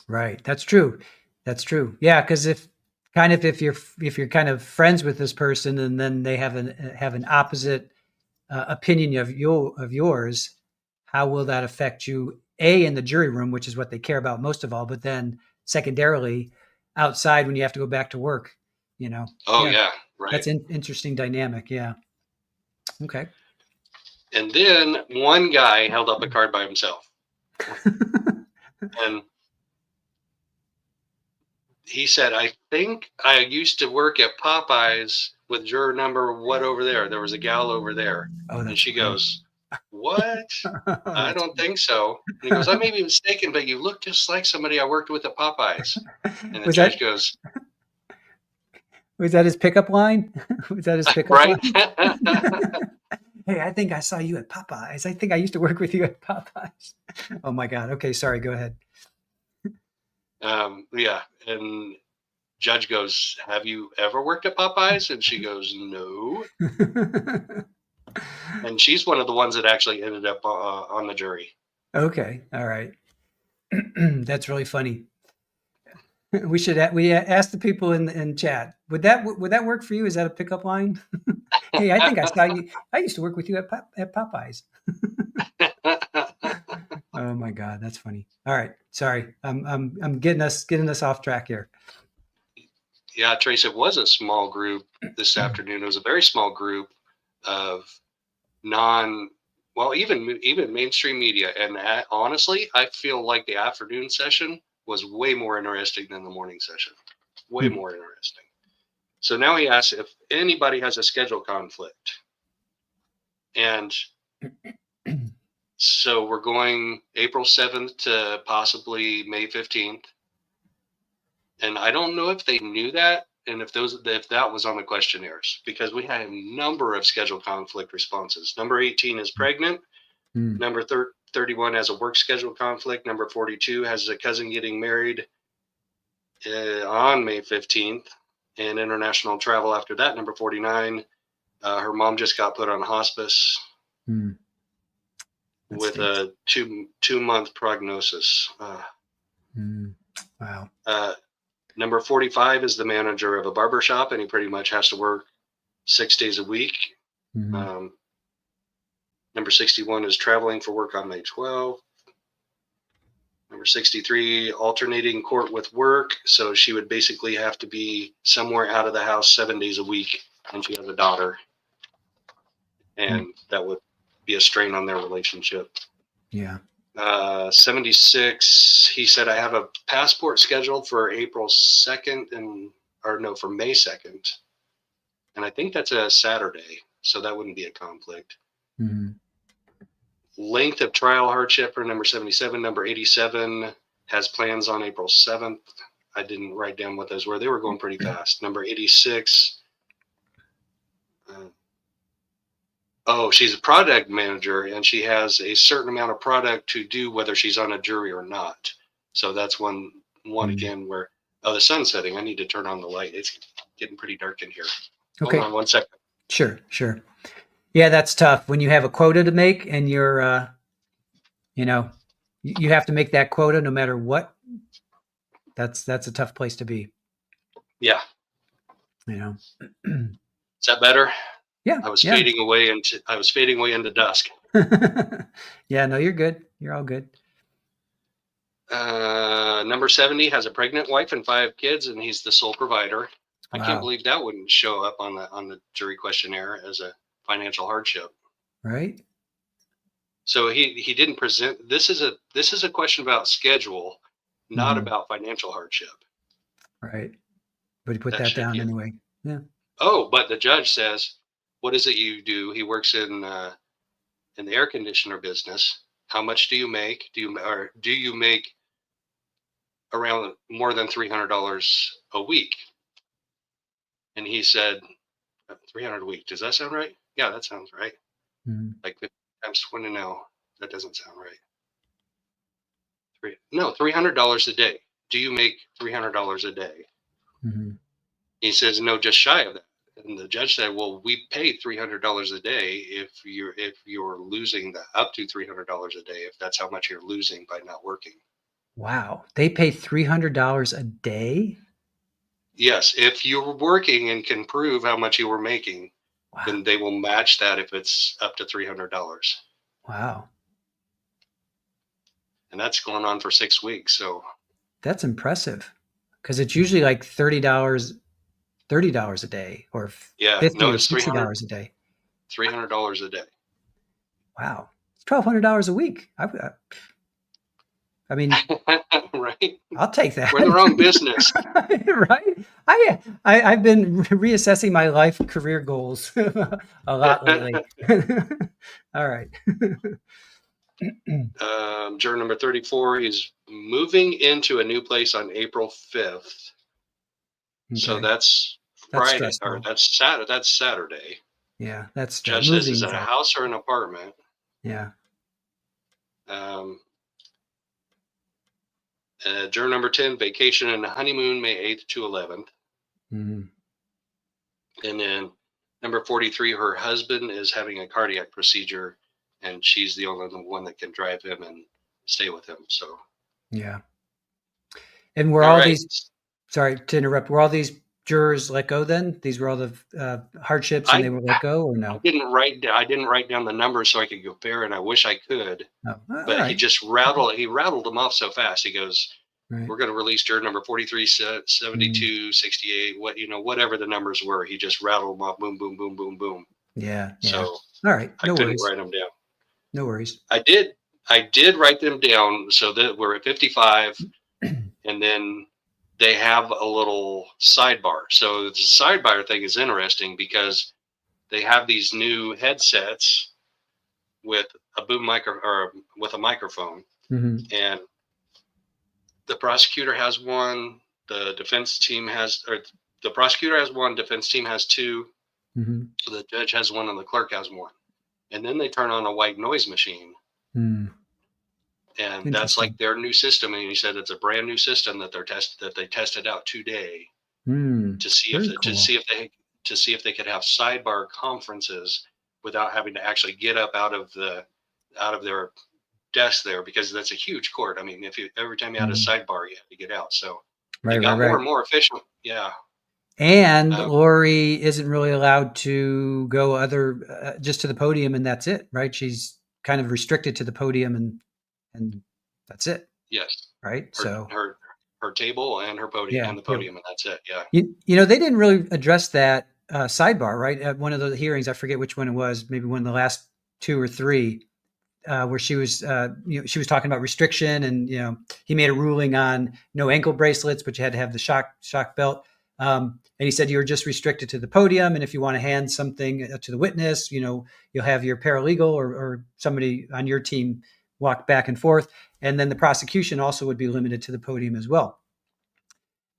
Right. That's true. That's true. Yeah, because if you're kind of friends with this person and then they have an opposite opinion of yours, how will that affect you? A, in the jury room, which is what they care about most of all, but then secondarily, outside when you have to go back to work. Oh Yeah, yeah, right. that's an interesting dynamic. Yeah. Okay. And then one guy held up a card by himself, and he said, "I think I used to work at Popeyes with juror number what over there. There was a gal over there." Oh, And that's she funny. goes, "What? Oh, I that's don't think so." And he goes, "I may be mistaken, but you look just like somebody I worked with at Popeyes." And the was that judge goes, was that his pickup line? Was that his pickup "Right?" line? Hey, I think I saw you at Popeyes. I think I used to work with you at Popeyes. Oh my God. Okay, sorry. Go ahead. Yeah. And judge goes, "Have you ever worked at Popeyes?" And she goes, "No." And she's one of the ones that actually ended up on the jury. Okay. All right. That's really funny. We ask the people in chat. Would that work for you? Is that a pickup line? Hey, I think I saw you. I used to work with you at Popeyes. Oh my God, that's funny. All right, sorry. I'm getting us off track here. Yeah, Trace, it was a small group this afternoon. It was a very small group of even mainstream media. And honestly, I feel like the afternoon session was way more interesting than the morning session. Way more interesting. So now he asks if anybody has a schedule conflict. And so we're going April 7th to possibly May 15th. And I don't know if they knew that and if that was on the questionnaires, because we had a number of schedule conflict responses. Number 18 is pregnant. Number 31 has a work schedule conflict. Number 42 has a cousin getting married on May 15th and international travel after that. Number 49, her mom just got put on hospice with a 2-month prognosis. Wow. Number 45 is the manager of a barbershop, and he pretty much has to work 6 days a week. Number 61 is traveling for work on May 12th. Number 63, alternating court with work. So she would basically have to be somewhere out of the house 7 days a week, and she has a daughter. And that would be a strain on their relationship. Yeah. 76, he said, I have a passport scheduled for April 2nd for May 2nd. And I think that's a Saturday, so that wouldn't be a conflict. Length of trial hardship for number 77. Number 87 has plans on April 7th. I didn't write down what those were. They were going pretty fast. Number 86. She's a product manager, and she has a certain amount of product to do whether she's on a jury or not. So that's one again where, the sun's setting. I need to turn on the light. It's getting pretty dark in here. Okay. Hold on 1 second. Sure. Yeah, that's tough when you have a quota to make and you're, you have to make that quota no matter what. That's a tough place to be. Yeah. Is that better? Yeah. I was fading away into dusk. Yeah, no, you're good. You're all good. Number 70 has a pregnant wife and 5 kids, and he's the sole provider. Wow. I can't believe that wouldn't show up on the jury questionnaire as a financial hardship. Right. So he didn't present. This is a question about schedule, not about financial hardship. Right. But he put that down anyway. Yeah. Oh, but the judge says, what is it you do? He works in the air conditioner business. How much do you make? Do you make around more than $300 a week? And he said, 300 a week. Does that sound right? Yeah, that sounds right. Like 50 times 20 now. That doesn't sound right. $300 a day. Do you make $300 a day? He says, no, just shy of that. And the judge said, well, we pay $300 a day if you're losing up to $300 a day, if that's how much you're losing by not working. Wow. They pay $300 a day? Yes, if you're working and can prove how much you were making, Wow. then they will match that if it's up to $300. Wow. And that's going on for 6 weeks. So that's impressive, because it's usually like $30 a day, or yeah, $50 no, or it's $60 a day. $300 a day. Wow. It's $1,200 a week. I mean, right? I'll take that. We're in the wrong business. Right? I've been reassessing my life career goals a lot lately. All right. Juror number 34, he's moving into a new place on April 5th. Okay. So that's Friday, stressful. or that's Saturday. That's Saturday. Yeah, that's judge says, is it a house or an apartment? Yeah. Juror number 10, vacation and honeymoon, May 8th to 11th. Mm-hmm. And then number 43, her husband is having a cardiac procedure, and she's the only one that can drive him and stay with him. So yeah. And were all these, sorry to interrupt, were all these jurors let go then? These were all the hardships and they were let go, or no? I didn't write down the numbers so I could compare, and I wish I could. Oh, but right. he rattled them off so fast. He goes, right, we're going to release juror number 43, 72, 68, whatever the numbers were. He just rattled them off, boom, boom, boom, boom, boom. Yeah. So all right. I couldn't write them down. No worries. I did write them down so that we're at 55, and then they have a little sidebar. So the sidebar thing is interesting because they have these new headsets with a boom micro, or with a microphone, and the prosecutor has one, the defense team has, or the prosecutor has one, defense team has two, so the judge has one, and the clerk has one. And then they turn on a white noise machine. And that's like their new system. And he said it's a brand new system that they tested out today to see if they could have sidebar conferences without having to actually get up out of their desk there, because that's a huge court. I mean, every time you had a sidebar, you had to get out. So they got more and more efficient. Yeah. And Lori isn't really allowed to go just to the podium, and that's it, right? She's kind of restricted to the podium, and that's it. Yes. Right. So her table and her podium and the podium, and that's it. Yeah. They didn't really address that sidebar, right? At one of the hearings, I forget which one it was, maybe one of the last 2 or 3, where she was talking about restriction, and he made a ruling on no ankle bracelets, but you had to have the shock belt. And he said you're just restricted to the podium, and if you want to hand something to the witness, you'll have your paralegal or somebody on your team walk back and forth, and then the prosecution also would be limited to the podium as well.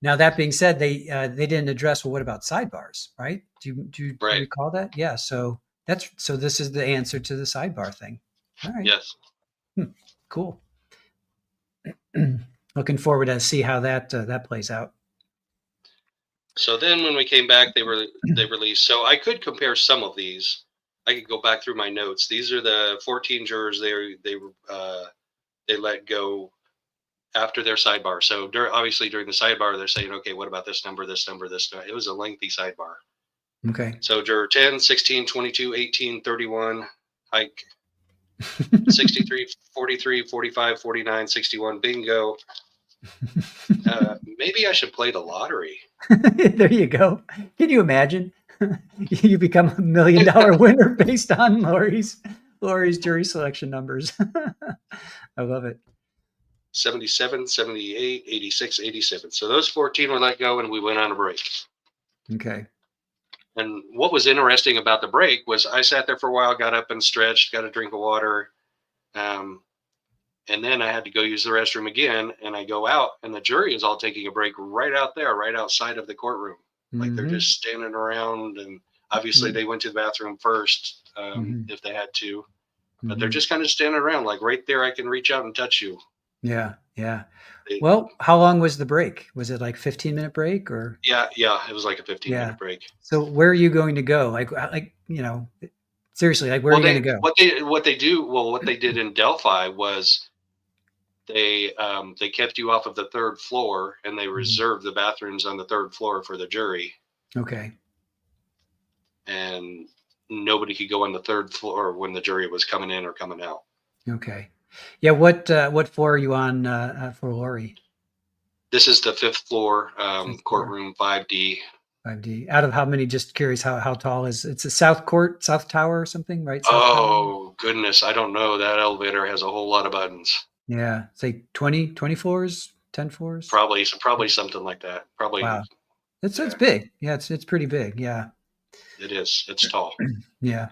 Now, that being said, they didn't address, well, what about sidebars, right? Do you recall that? Yeah. So this is the answer to the sidebar thing. All right. Yes. Cool. Looking forward to see how that plays out. So then when we came back, they released. So I could compare some of these. I could go back through my notes. These are the 14 jurors they let go after their sidebar. So obviously during the sidebar, they're saying, okay, what about this number, this number, this number? It was a lengthy sidebar. Okay. So juror 10, 16, 22, 18, 31, hike, 63, 43, 45, 49, 61, bingo. Maybe I should play the lottery. There you go. Can you imagine? You become $1 million winner based on Lori's jury selection numbers. I love it. 77, 78, 86, 87. So those 14 were let go, and we went on a break. Okay. And what was interesting about the break was I sat there for a while, got up and stretched, got a drink of water. And then I had to go use the restroom again, and I go out, and the jury is all taking a break right out there, right outside of the courtroom. Like they're just standing around, and obviously they went to the bathroom first if they had to, but they're just kind of standing around, like right there. I can reach out and touch you. Yeah. Yeah. Well, how long was the break? Was it like 15-minute break or? Yeah, it was like a 15-minute Yeah. break. So where are you going to go? Like, seriously, like where are Well, you going to go? what they did in Delphi was they kept you off of the third floor, and they Mhm. reserved the bathrooms on the third floor for the jury, Okay. and nobody could go on the third floor when the jury was coming in or coming out. Okay. Yeah. What floor are you on for Lori? This is the fifth floor, Fifth floor. courtroom 5D. 5D. Out of how many? Just curious. How tall is it's a South Court, South Tower or something, right? South Tower. Oh goodness, I don't know. That elevator has a whole lot of buttons. Yeah. Say 20 floors, 10 floors. Probably something like that. Probably, Wow. It's yeah, big. Yeah. It's pretty big. Yeah. it is. It's tall. Yeah.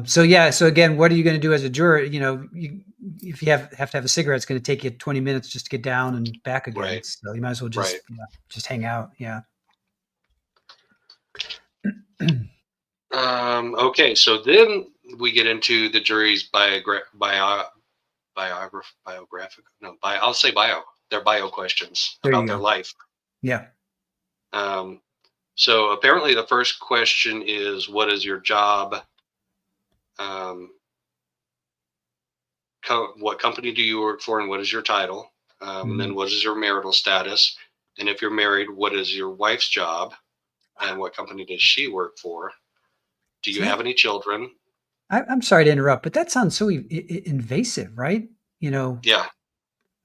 So yeah. So again, what are you going to do as a juror? If you have to have a cigarette, it's going to take you 20 minutes just to get down and back again. Right, So you might as well right. just hang out. Yeah. Okay, so then we get into the jury's biographical. No, I'll say bio. Their bio questions There you about their go. life. Yeah. Um, so apparently, the first question is, "What is your job? Um, what company do you work for, and what is your title? And then, Mhm. what is your marital status? And if you're married, what is your wife's job, and what company does she work for? Do you See, have any children?" I'm sorry to interrupt, but that sounds so invasive, right? Yeah,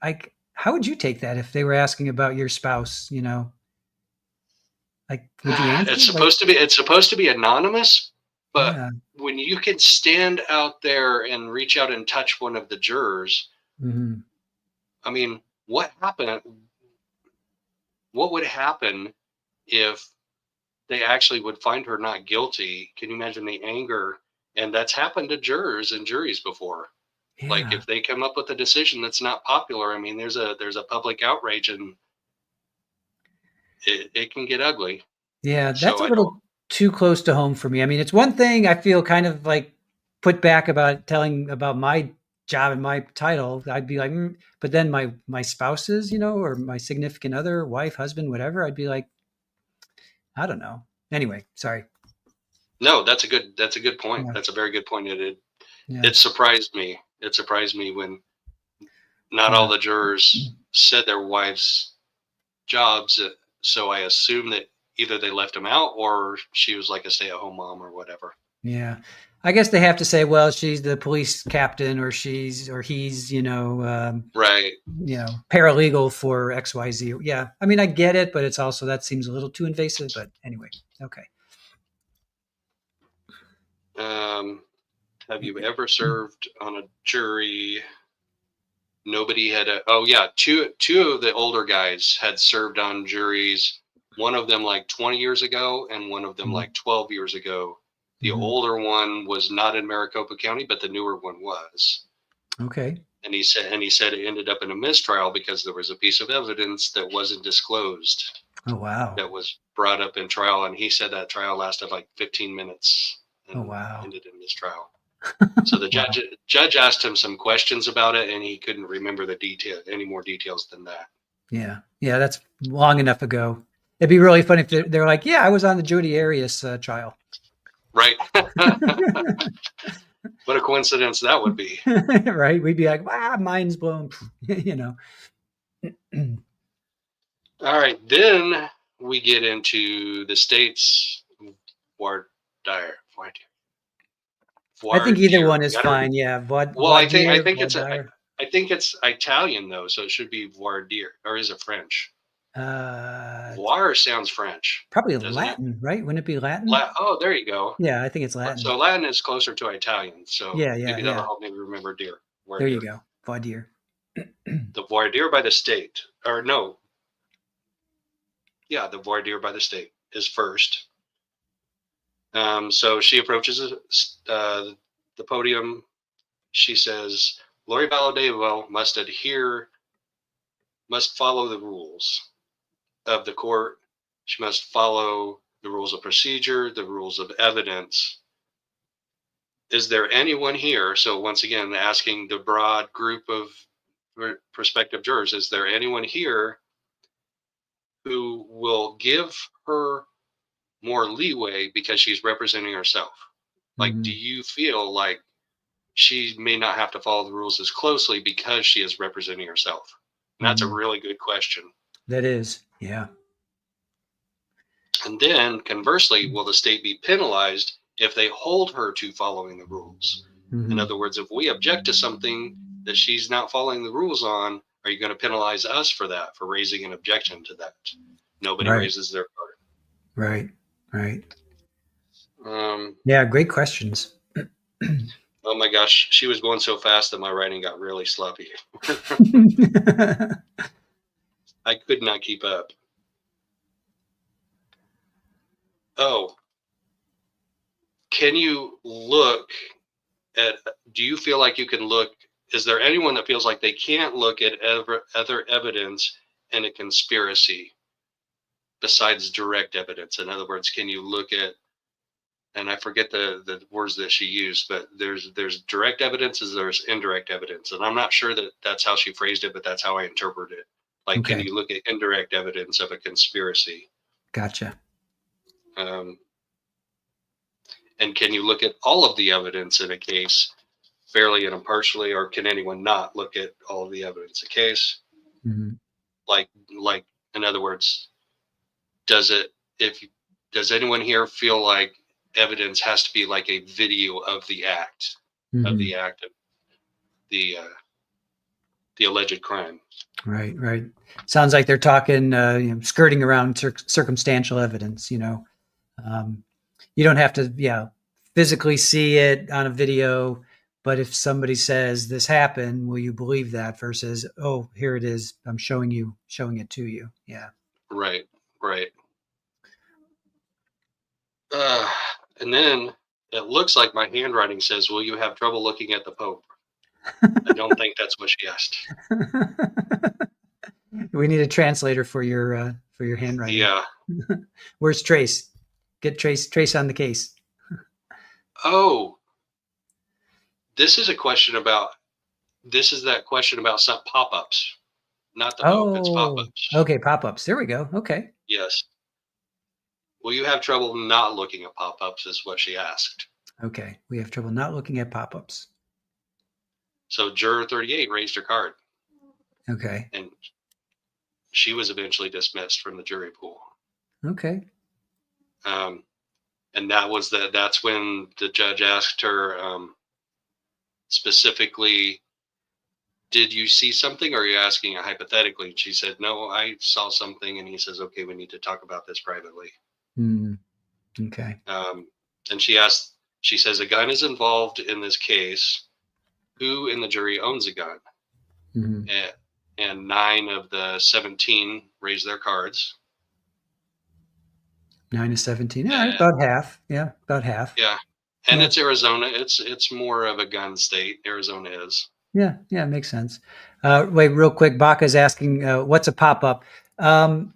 Like how would you take that if they were asking about your spouse? Like would you answer? Like, it's supposed to be anonymous, but yeah. when you can stand out there and reach out and touch one of the jurors, Hmm. I mean, what would happen if they actually would find her not guilty? Can you imagine the anger? And that's happened to jurors and juries before. Like Yeah. if they come up with a decision that's not popular, I mean, there's a public outrage, and it can get ugly. Yeah, that's So a I don't. little too close to home for me. I mean, it's one thing I feel kind of like put back about telling about my job and my title. I'd be like, but then my spouses, or my significant other, wife, husband, whatever, I'd be like, I don't know. Anyway, sorry. No, that's a good point. Yeah, That's a very good point. yeah, It surprised me. It surprised me when not all yeah, the jurors said their wives' jobs. So I assume that either they left them out or she was like a stay-at-home mom or whatever. yeah. I guess they have to say, well, she's the police captain, or he's, Right. paralegal for XYZ. Yeah. I mean, I get it, but it's also that seems a little too invasive. But anyway, okay. Um, have you ever served on a jury? Nobody had a. Oh yeah, two of the older guys had served on juries. One of them like 20 years ago, and one of them like 12 years ago. The Mm-hmm. older one was not in Maricopa County, but the newer one was. Okay. And he said it ended up in a mistrial because there was a piece of evidence that wasn't disclosed Oh wow. that was brought up in trial, and he said that trial lasted like 15 minutes Oh and wow. ended in mistrial. So the Wow. judge asked him some questions about it, and he couldn't remember any more details than that. Yeah. Yeah. That's long enough ago. It'd be really funny if they're like, yeah, I was on the Jodi Arias trial. Right. What a coincidence that would be. Right. We'd be like, wow, mind's blown. you know. All right, then we get into the state's voir dire. I think either Voir one is dire. fine. Yeah. Well, Voir dire, voir I think it's Italian though, so it should be voir dire, or is it French? It's Voir sounds French, probably doesn't it? Latin, right? Wouldn't it be Latin? Oh, there you go. Yeah, I think it's Latin. So Latin is closer to Italian, so Yeah. Yeah. maybe that'll Yeah. help me remember deer. Voir There you dire. go. Voir dire. The voir dire by the state, or no? Yeah, the voir dire by the state is first. So she approaches the podium. She says, "Lori Vallow Daybell must follow the rules of the court. She must follow the rules of procedure, the rules of evidence. Is there anyone here?" So once again, asking the broad group of prospective jurors, is there anyone here who will give her more leeway because she's representing herself? Like, do you feel like she may not have to follow the rules as closely because she is representing herself? And that's a really good question. That is, yeah. And then conversely, will the state be penalized if they hold her to following the rules? In other words, if we object to something that she's not following the rules on, are you going to penalize us for that, for raising an objection to that? Nobody raises their card. Right. Um, Yeah, great questions. oh my gosh, she was going so fast that my writing got really sloppy. I could not keep up. Oh, can you look at, do you feel like you can look, is there anyone that feels like they can't look at other evidence in a conspiracy besides direct evidence? In other words, can you look at, and I forget the words that she used, but there's direct evidence, there's indirect evidence. And I'm not sure that that's how she phrased it, but that's how I interpret it. Like, can you look at indirect evidence of a conspiracy? Gotcha. And can you look at all of the evidence in a case fairly and impartially, or can anyone not look at all of the evidence in a case? Like, in other words, does anyone here feel like evidence has to be like a video of the act, of the alleged crime? Right. Sounds like they're talking, skirting around circumstantial evidence. You don't have to, physically see it on a video, but if somebody says this happened, will you believe that? Versus, oh, here it is, I'm showing it to you. Yeah. Right. And then it looks like my handwriting says, "Will you have trouble looking at the Pope?" I don't think that's what she asked. We need a translator for your handwriting. Yeah. Where's Trace? Get Trace on the case. Oh, this is that question about some pop-ups, not the Pope. It's pop-ups. Okay, pop-ups. There we go. Okay. Yes. Will you have trouble not looking at pop-ups is what she asked. Okay. We have trouble not looking at pop-ups. So juror 38 raised her card. Okay. And she was eventually dismissed from the jury pool. Okay. And that's when the judge asked her specifically, did you see something, or are you asking it hypothetically? And she said, no, I saw something. And he says, okay, we need to talk about this privately. Okay. And she says, a gun is involved in this case. Who in the jury owns a gun? And 9 of the 17 raised their cards. 9 to 17. Yeah, about half. Yeah, about half. Yeah. And it's Arizona. It's more of a gun state. Arizona is. Yeah, makes sense. Wait, real quick. Baca's asking, what's a pop-up?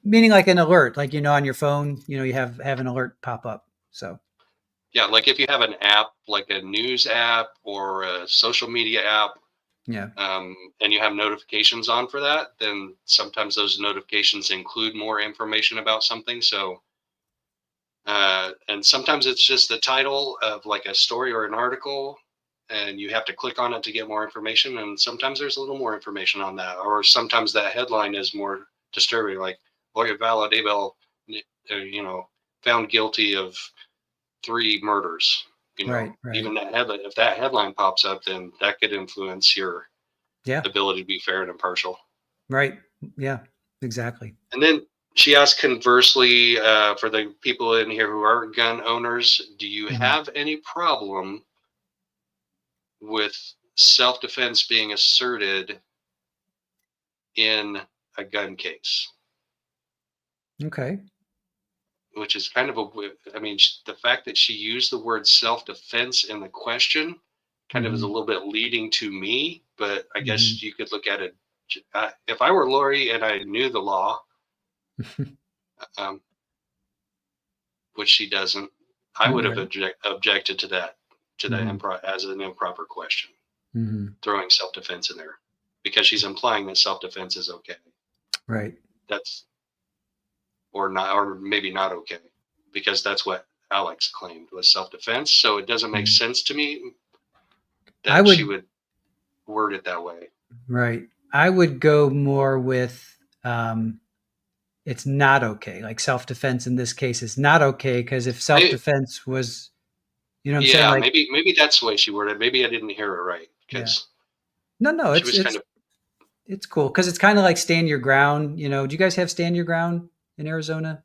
Meaning like an alert, like, on your phone, you have an alert pop up. So. Yeah, like if you have an app, like a news app or a social media app, and you have notifications on for that, then sometimes those notifications include more information about something. So, and sometimes it's just the title of like a story or an article, and you have to click on it to get more information. And sometimes there's a little more information on that, or sometimes that headline is more disturbing, like Lori Vallow Daybell, found guilty of 3 murders. Right. Even that headline, if that headline pops up, then that could influence your ability to be fair and impartial. Right. Yeah, exactly. And then she asked conversely, for the people in here who are gun owners, do you have any problem with self-defense being asserted in a gun case? Okay. Which is kind of the fact that she used the word self-defense in the question kind of is a little bit leading to me, but I guess you could look at it. If I were Lori and I knew the law, which she doesn't, I would have objected to that, as an improper question, throwing self-defense in there, because she's implying that self-defense is okay. Right. That's or not, or maybe not okay, because that's what Alex claimed was self-defense. So it doesn't make sense to me that she would word it that way. Right. I would go more with it's not okay. Like self-defense in this case is not okay, because if self-defense was, you know what I'm saying? Like, maybe that's the way she worded it. Maybe I didn't hear it right, because no, she was kind of. it's cool, because it's kind of like stand your ground. You know, do you guys have stand your ground in Arizona?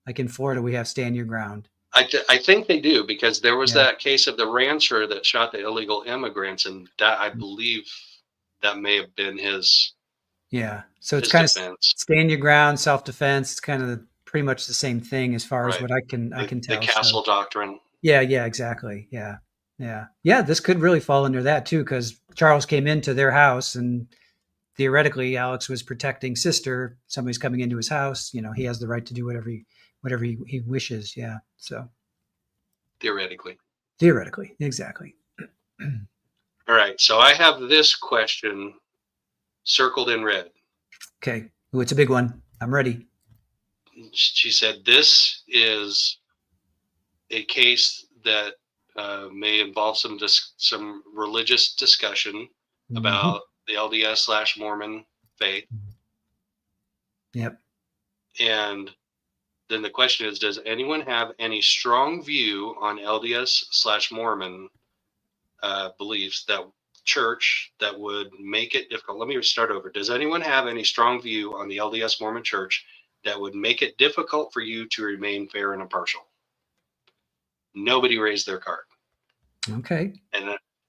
Like in Florida, we have stand your ground. I think they do, because there was Yeah. that case of the rancher that shot the illegal immigrants, and that I believe that may have been his. Yeah. So it's his kind defense. of stand your ground, self-defense. It's kind of pretty much the same thing as far as Right. what I can tell. The castle So, doctrine. yeah, exactly. Yeah. This could really fall under that too, because Charles came into their house, and theoretically Alex was protecting sister. Somebody's coming into his house. You know, he has the right to do whatever he wishes. Yeah. So Theoretically. exactly. All right. So I have this question circled in red. Okay. Ooh, it's a big one. I'm ready. She said, this is a case that may involve some religious discussion about the LDS/Mormon faith. Yep. And then the question is, does anyone have any strong view on LDS/Mormon beliefs, that church, that would make it difficult? Let me start over. Does anyone have any strong view on the LDS Mormon church that would make it difficult for you to remain fair and impartial? Nobody raised their card. Okay.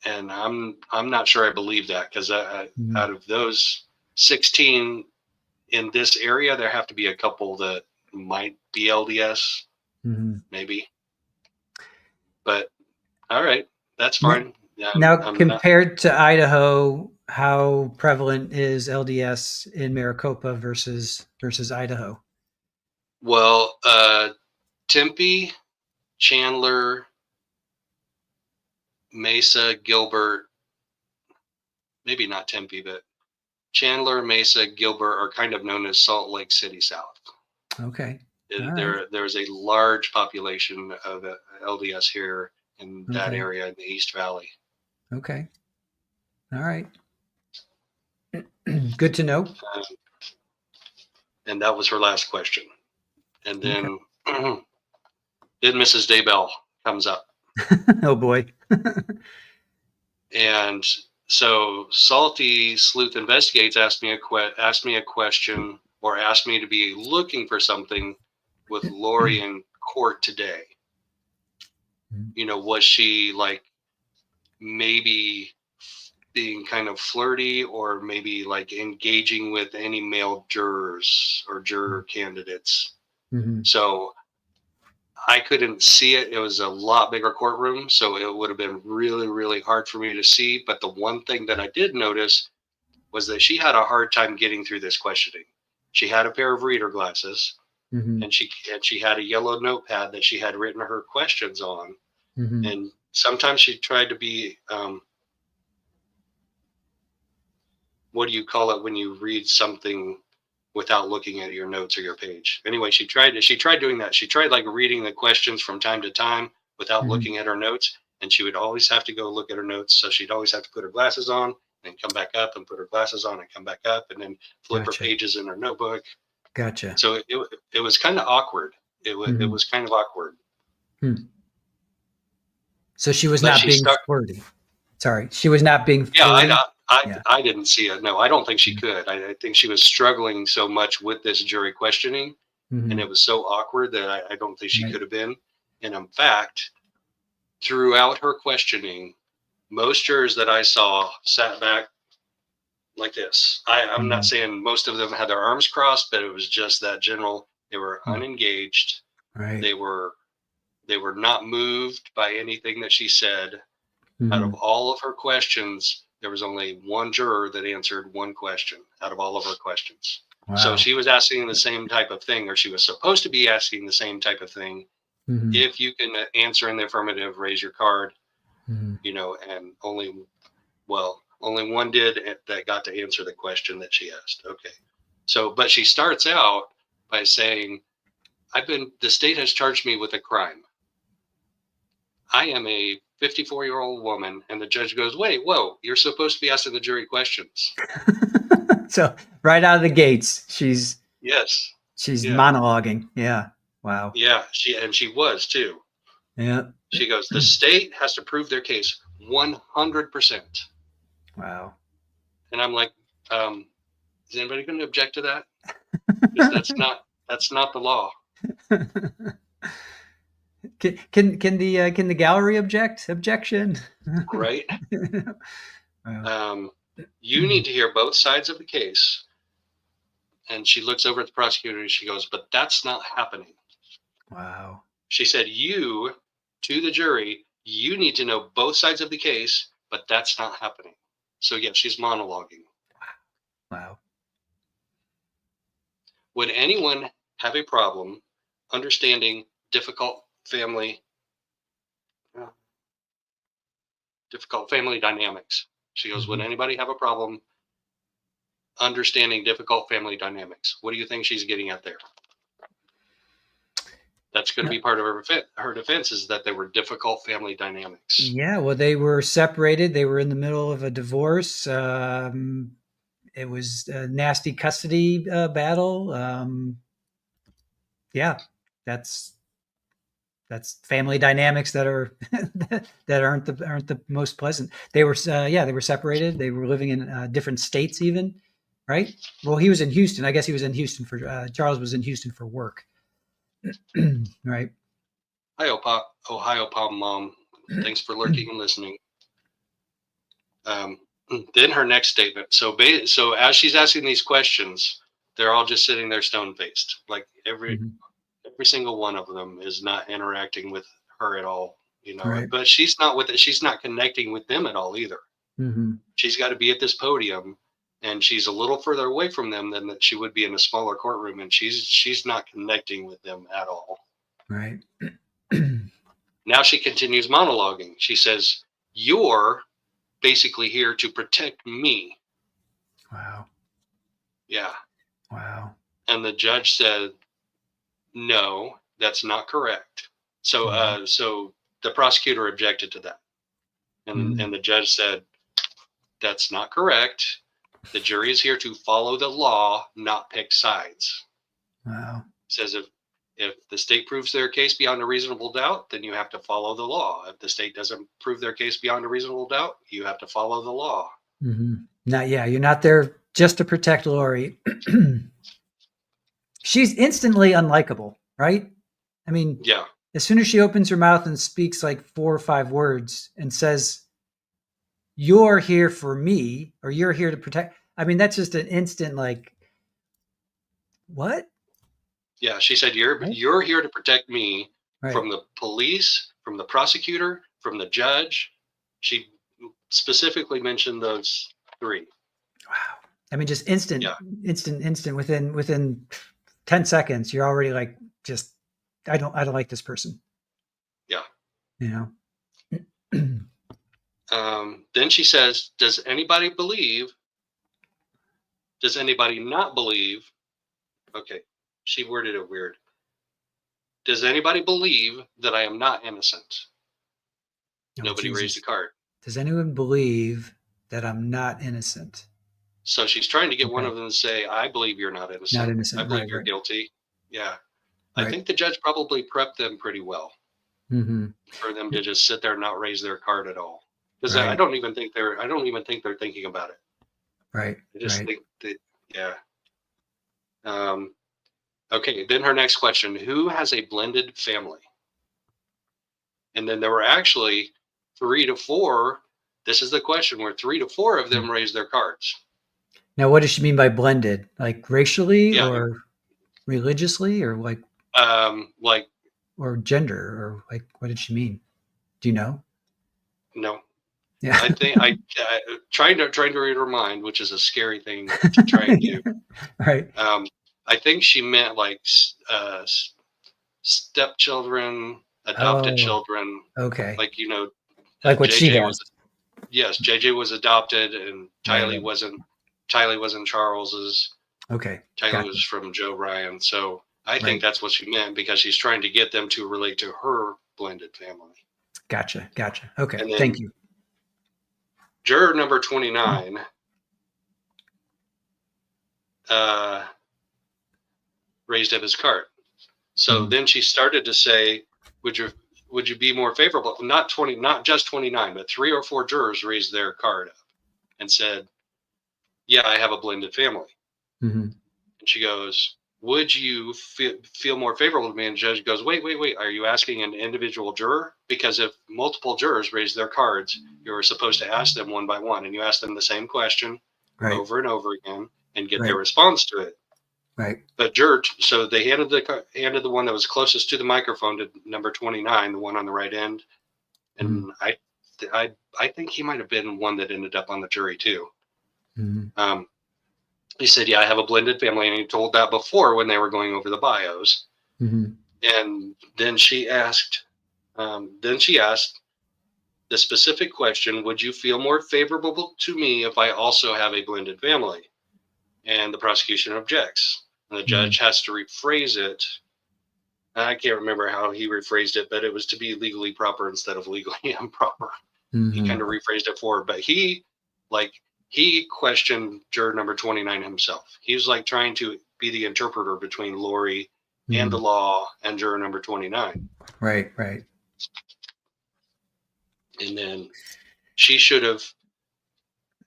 And I'm not sure I believe that, because out of those 16 in this area, there have to be a couple that might be LDS, maybe. But all right, that's fine. Now, compared to Idaho, how prevalent is LDS in Maricopa versus Idaho? Well, Tempe, Chandler, Mesa, Gilbert, maybe not Tempe, but Chandler, Mesa, Gilbert are kind of known as Salt Lake City South. Okay. There's a large population of LDS here in that area in the East Valley. Okay. All right. Good to know. And that was her last question. And then then Mrs. Daybell comes up. Oh boy. And so Salty Sleuth Investigates asked me a question, or asked me to be looking for something with Lori in court today. You know, was she like maybe being kind of flirty, or maybe like engaging with any male jurors or juror candidates? So I couldn't see it. It was a lot bigger courtroom, so it would have been really, really hard for me to see. But the one thing that I did notice was that she had a hard time getting through this questioning. She had a pair of reader glasses, and she had a yellow notepad that she had written her questions on. And sometimes she tried to be, what do you call it when you read something without looking at your notes or your page? Anyway, she tried doing that. She tried like reading the questions from time to time without looking at her notes, and she would always have to go look at her notes. So she'd always have to put her glasses on and come back up, and put her glasses on and come back up, and then flip her pages in her notebook. Gotcha. So it was kind of awkward. It was kind of awkward. So she was not being flirty. Sorry, she was not being flirty. Yeah, I didn't see it. No, I don't think she could. I think she was struggling so much with this jury questioning, and it was so awkward that I don't think she could have been. And in fact, throughout her questioning, most jurors that I saw sat back like this. I'm not saying most of them had their arms crossed, but it was just that general. They were unengaged. Right. They were not moved by anything that she said. Out of all of her questions, there was only one juror that answered one question out of all of her questions. Wow. So she was asking the same type of thing, or she was supposed to be asking the same type of thing. If you can answer in the affirmative, raise your card. You know, and only, well, only one did that got to answer the question that she asked. Okay. So, but she starts out by saying, the state has charged me with a crime. I am a 54-year-old woman. And the judge goes, wait, whoa, you're supposed to be asking the jury questions. So right out of the gates, she's Yes. monologuing. Yeah. Wow. Yeah. She was too. Yeah. She goes, the state has to prove their case 100%. Wow. And I'm like, is anybody going to object to that? Because that's not the law. Can the gallery objection? Right. Wow. You need to hear both sides of the case. And she looks over at the prosecutor and she goes, but that's not happening. Wow. She said, you, to the jury, you need to know both sides of the case, but that's not happening. So yeah, she's monologuing. Wow. Would anyone have a problem understanding difficult family dynamics? She goes, would anybody have a problem understanding difficult family dynamics? What do you think she's getting at there? That's going to be part of her defense, is that they were difficult family dynamics. Yeah, well, they were separated. They were in the middle of a divorce. It was a nasty custody battle. Yeah, that's family dynamics that are that aren't the most pleasant. They were they were separated. They were living in different states, even, right? Well, he was in Houston. I guess he was in Houston for Charles was in Houston for work. Right. Hi, Ohio Palm Mom. Thanks for lurking and listening. Then her next statement. So as she's asking these questions, they're all just sitting there stone faced. Like every single one of them is not interacting with her at all. You know, Right. but she's not with it. She's not connecting with them at all either. Mm-hmm. She's got to be at this podium, and she's a little further away from them than that she would be in a smaller courtroom, and she's not connecting with them at all. Right. Now she continues monologuing. She says, you're basically here to protect me. Wow. Yeah. Wow. And the judge said, no, that's not correct. So so the prosecutor objected to that. And the judge said, that's not correct. The jury is here to follow the law, not pick sides. Wow. Says if the state proves their case beyond a reasonable doubt, then you have to follow the law. If the state doesn't prove their case beyond a reasonable doubt, you have to follow the law. Mm-hmm. You're not there just to protect Lori. She's instantly unlikable, right? I mean, yeah. As soon as she opens her mouth and speaks like 4 or 5 words and says, you're here for me, or you're here to protect. I mean, that's just an instant, like, what? Yeah, she said, you're here to protect me from the police, from the prosecutor, from the judge. She specifically mentioned those 3. Wow. I mean, just instant, within 10 seconds, you're already like, just, I don't like this person. Yeah. You know? Then she says, does anybody not believe? Okay. She worded it weird. Does anybody believe that I am not innocent? Nobody raised a card. Does anyone believe that I'm not innocent? So she's trying to get one of them to say, I believe you're not innocent. Not innocent. I believe you're guilty. Yeah. Right. I think the judge probably prepped them pretty well for them to just sit there and not raise their card at all. Because I don't even think they're thinking about it. Right. I just think that, yeah. Okay, then her next question, who has a blended family? And then there were actually 3 to 4. This is the question where 3 to 4 of them raised their cards. Now, what does she mean by blended? Like racially or religiously or like or gender, or like, what did she mean? Do you know? No. Yeah. I think trying to read her mind, which is a scary thing to try and do. Right. I think she meant like stepchildren, adopted children. Okay. Like, you know, like what JJ she has. Yes, JJ was adopted, and Right. Tylee wasn't Charles's. Okay. Tylee Gotcha. was from Joe Ryan. So I think Right. that's what she meant, because she's trying to get them to relate to her blended family. Gotcha. Gotcha. Okay. And Thank then you. juror number 29 raised up his card. So Mhm. then she started to say, "Would you be more favorable?" Not just 29, but 3 or 4 jurors raised their card up and said, "Yeah, I have a blended family." Mhm. And she goes, "Would you feel more favorable to me?" And the judge goes, "Wait, wait, wait. Are you asking an individual juror? Because if multiple jurors raise their cards, you're supposed to ask them one by one, and you ask them the same question Right. over and over again and get their Right. response to it." Right. But juror, so they handed the one that was closest to the microphone to number 29, the one on the right end, Mhm. and I think he might have been one that ended up on the jury too. Mhm. Um, he said, "Yeah, I have a blended family," and he told that before when they were going over the bios. Mhm. And then she asked the specific question, "Would you feel more favorable to me if I also have a blended family?" And the prosecution objects. And the Mhm. judge has to rephrase it. I can't remember how he rephrased it, but it was to be legally proper instead of legally improper. He kind Mhm. of rephrased it forward, but like he questioned juror number 29 himself. He was like trying to be the interpreter between Lori and the Mhm. law and juror number 29. Right. Right. And then she should have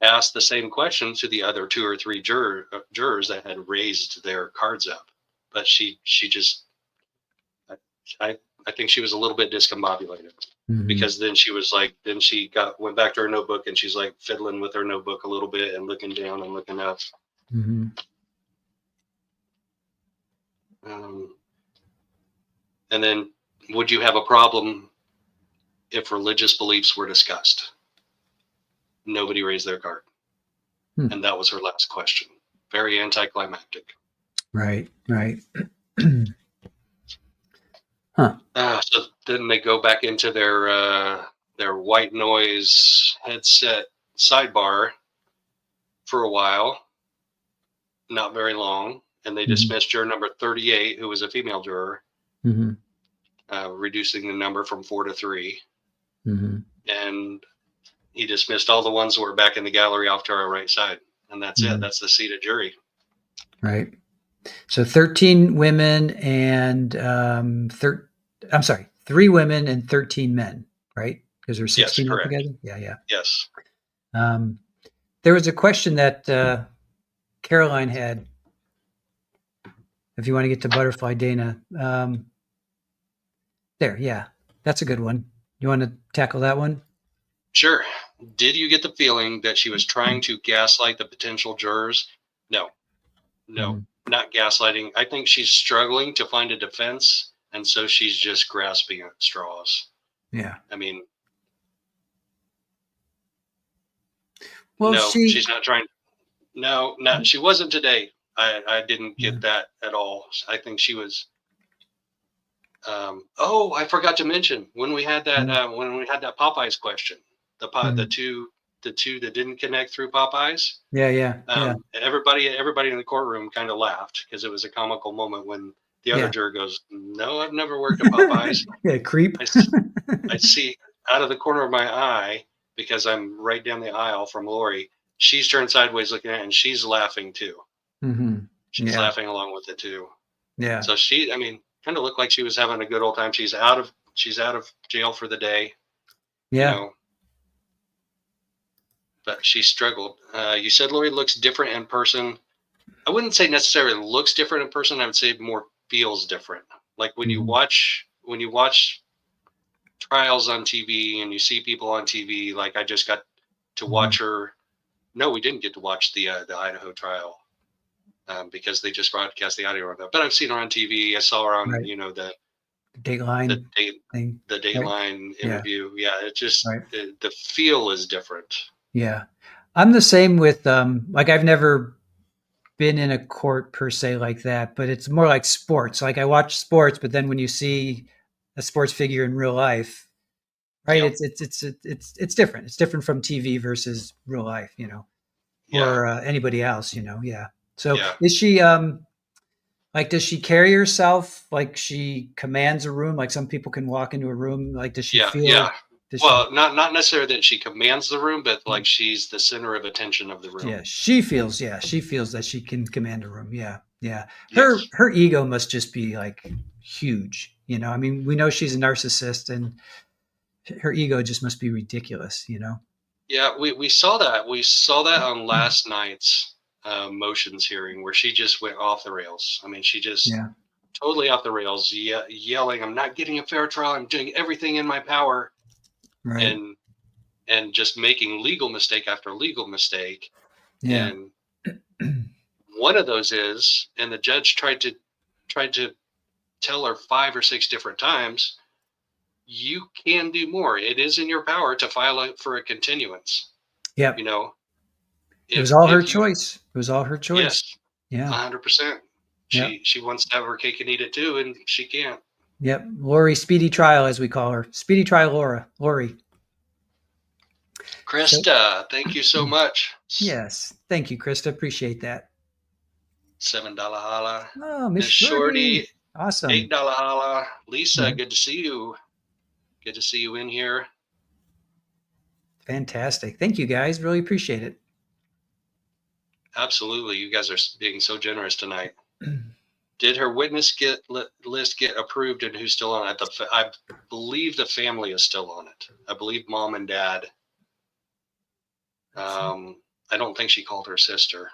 asked the same question to the other 2 or 3 jurors that had raised their cards up. But she just, I, I think she was a little bit discombobulated, Mhm. because then she was like, then she went back to her notebook, and she's like fiddling with her notebook a little bit and looking down and looking up. Mhm. Um, and then, would you have a problem if religious beliefs were discussed? Nobody raised their card. Hmm. And that was her last question. Very anticlimactic. Right. Right. Huh. So then they go back into their white noise headset sidebar for a while, not very long, and they Mhm. dismissed juror number 38, who was a female juror, Mhm. reducing the number from 4 to 3. Mhm. And he dismissed all the ones that were back in the gallery off to our right side. And that's it. Mhm. That's the seated jury. Right. So 13 women and I'm sorry, 3 women and 13 men, right? Because there's Yes, 16 correct. altogether. Yeah, yeah. Yes. Um, there was a question that Caroline had. If you want to get to butterfly, Dana, there, yeah, that's a good one. You want to tackle that one? Sure. Did you get the feeling that she was trying to gaslight the potential jurors? No, no, Mhm. not gaslighting. I think she's struggling to find a defense, and so she's just grasping at straws. Yeah. I mean, Well, no, she. she's not trying. No, not she wasn't today. I didn't Yeah. get that at all. I think she was. Oh, I forgot to mention when we had that Popeyes question, Mhm. the two that didn't connect through Popeyes. Yeah, yeah, yeah, Everybody in the courtroom kind of laughed because it was a comical moment when the other yeah. juror goes, "No, I've never worked at Popeyes." Yeah, creep. I, I see out of the corner of my eye, because I'm right down the aisle from Lori. She's turned sideways looking at it, and she's laughing too. Hmm. She's Yeah, laughing along with it too. yeah, So I mean, kind of looked like she was having a good old time. She's out of jail for the day, you yeah. know, but she struggled. You said Lori looks different in person. I wouldn't say necessarily looks different in person. I would say more feels different. Like Hmm. when you watch trials on TV and you see people on TV, like I just got to Hmm. watch her. No, we didn't get to watch the Idaho trial, because they just broadcast the audio of that. But I've seen her on TV. I saw her on, Right. the Dateline date thing. the Right. Dateline Yeah. interview. Yeah, it just Right. the feel is different. Yeah. I'm the same with like I've never been in a court per se like that, but it's more like sports. Like I watch sports, but then when you see a sports figure in real life, right? Yeah. It's different. It's different from TV versus real life, Yeah. or anybody else, Yeah. So Yeah. is she like, does she carry herself like she commands a room? Like some people can walk into a room. Like, does she Yeah. Yeah. feel? Does she? Well, not necessarily that she commands the room, but like she's the center of attention of the room. Yeah, she feels. Yeah, she feels that she can command a room. Yeah, yeah. Her Yes. her ego must just be like huge. I mean, we know she's a narcissist, and her ego just must be ridiculous. Yeah, we saw that. We saw that on last night's motions hearing where she just went off the rails. I mean, she just Yeah. totally off the rails, yelling, "I'm not getting a fair trial. I'm doing everything in my power," Right. and just making legal mistake after legal mistake. Yeah. And one of those is, and the judge tried to tell her 5 or 6 different times, you can do more. It is in your power to file for a continuance. Yep. You know, It was all her if you choice. It was all her choice. yes, Yeah. 100%. Yep. She wants to have her cake and eat it too, and she can't. Yep. Lori Speedy Trial, as we call her. Speedy Trial Lori. So Krista, thank you so much. yes. Thank you, Krista. Appreciate that. $7 holla. Oh, Miss Miss Shorty, Shorty. Awesome. $8 holla. Lisa, Mhm. good to see you. Good to see you in here. Fantastic. Thank you guys. Really appreciate it. Absolutely. You guys are being so generous tonight. Did her witness list get approved and who's still on it? I believe the family is still on it. I believe mom and dad. I don't think she called her sister.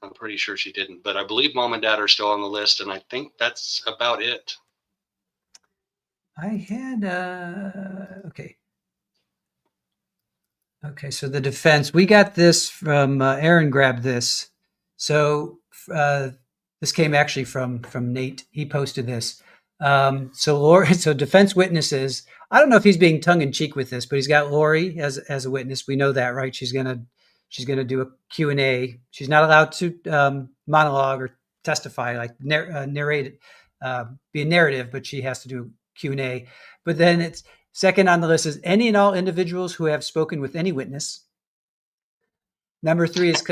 I'm pretty sure she didn't, but I believe mom and dad are still on the list, and I think that's about it. I had okay. Okay, so the defense, we got this from Aaron grabbed this. So this came actually from Nate. He posted this. So defense witnesses, I don't know if he's being tongue in cheek with this, but he's got Lori as a witness. We know that, right? She's gonna do a Q&A. She's not allowed to monologue or testify, like narrate, be a narrative, but she has to do a Q&A. But then it's second on the list is any and all individuals who have spoken with any witness. Number 3 is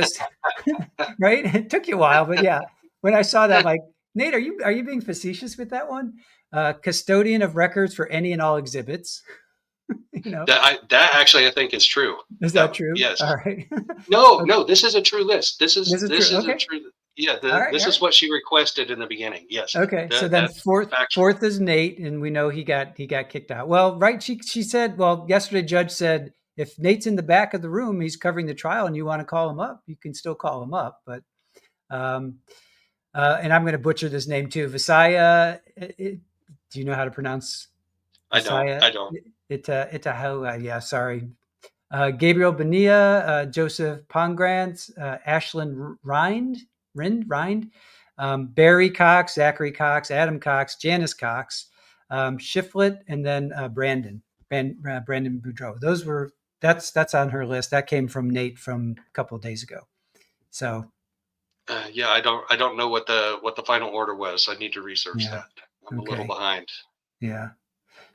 right? It took you a while, but yeah. When I saw that, I'm like, Nate, are you being facetious with that one? Custodian of records for any and all exhibits. That actually I think is true. Is that true? Yes. All right. No, this is a true list. This is true. Okay. a true. Yeah, All is right. what she requested in the beginning. Yes. Okay. So then That's fourth factual. is Nate, and we know he got kicked out. Well, right. She said, well, yesterday judge said if Nate's in the back of the room, he's covering the trial, and you want to call him up, you can still call him up. But and I'm going to butcher this name too. Visaya. Do you know how to pronounce? Visaya? I don't. Yeah. Sorry. Gabriel Bonilla, Joseph Pongrantz, Ashlyn Rind, Barry Cox, Zachary Cox, Adam Cox, Janice Cox, Shiflett, and then Brandon Boudreau. That's on her list. That came from Nate from a couple of days ago. So yeah, I don't know what the final order was. I need to research that. I'm a little behind. Yeah.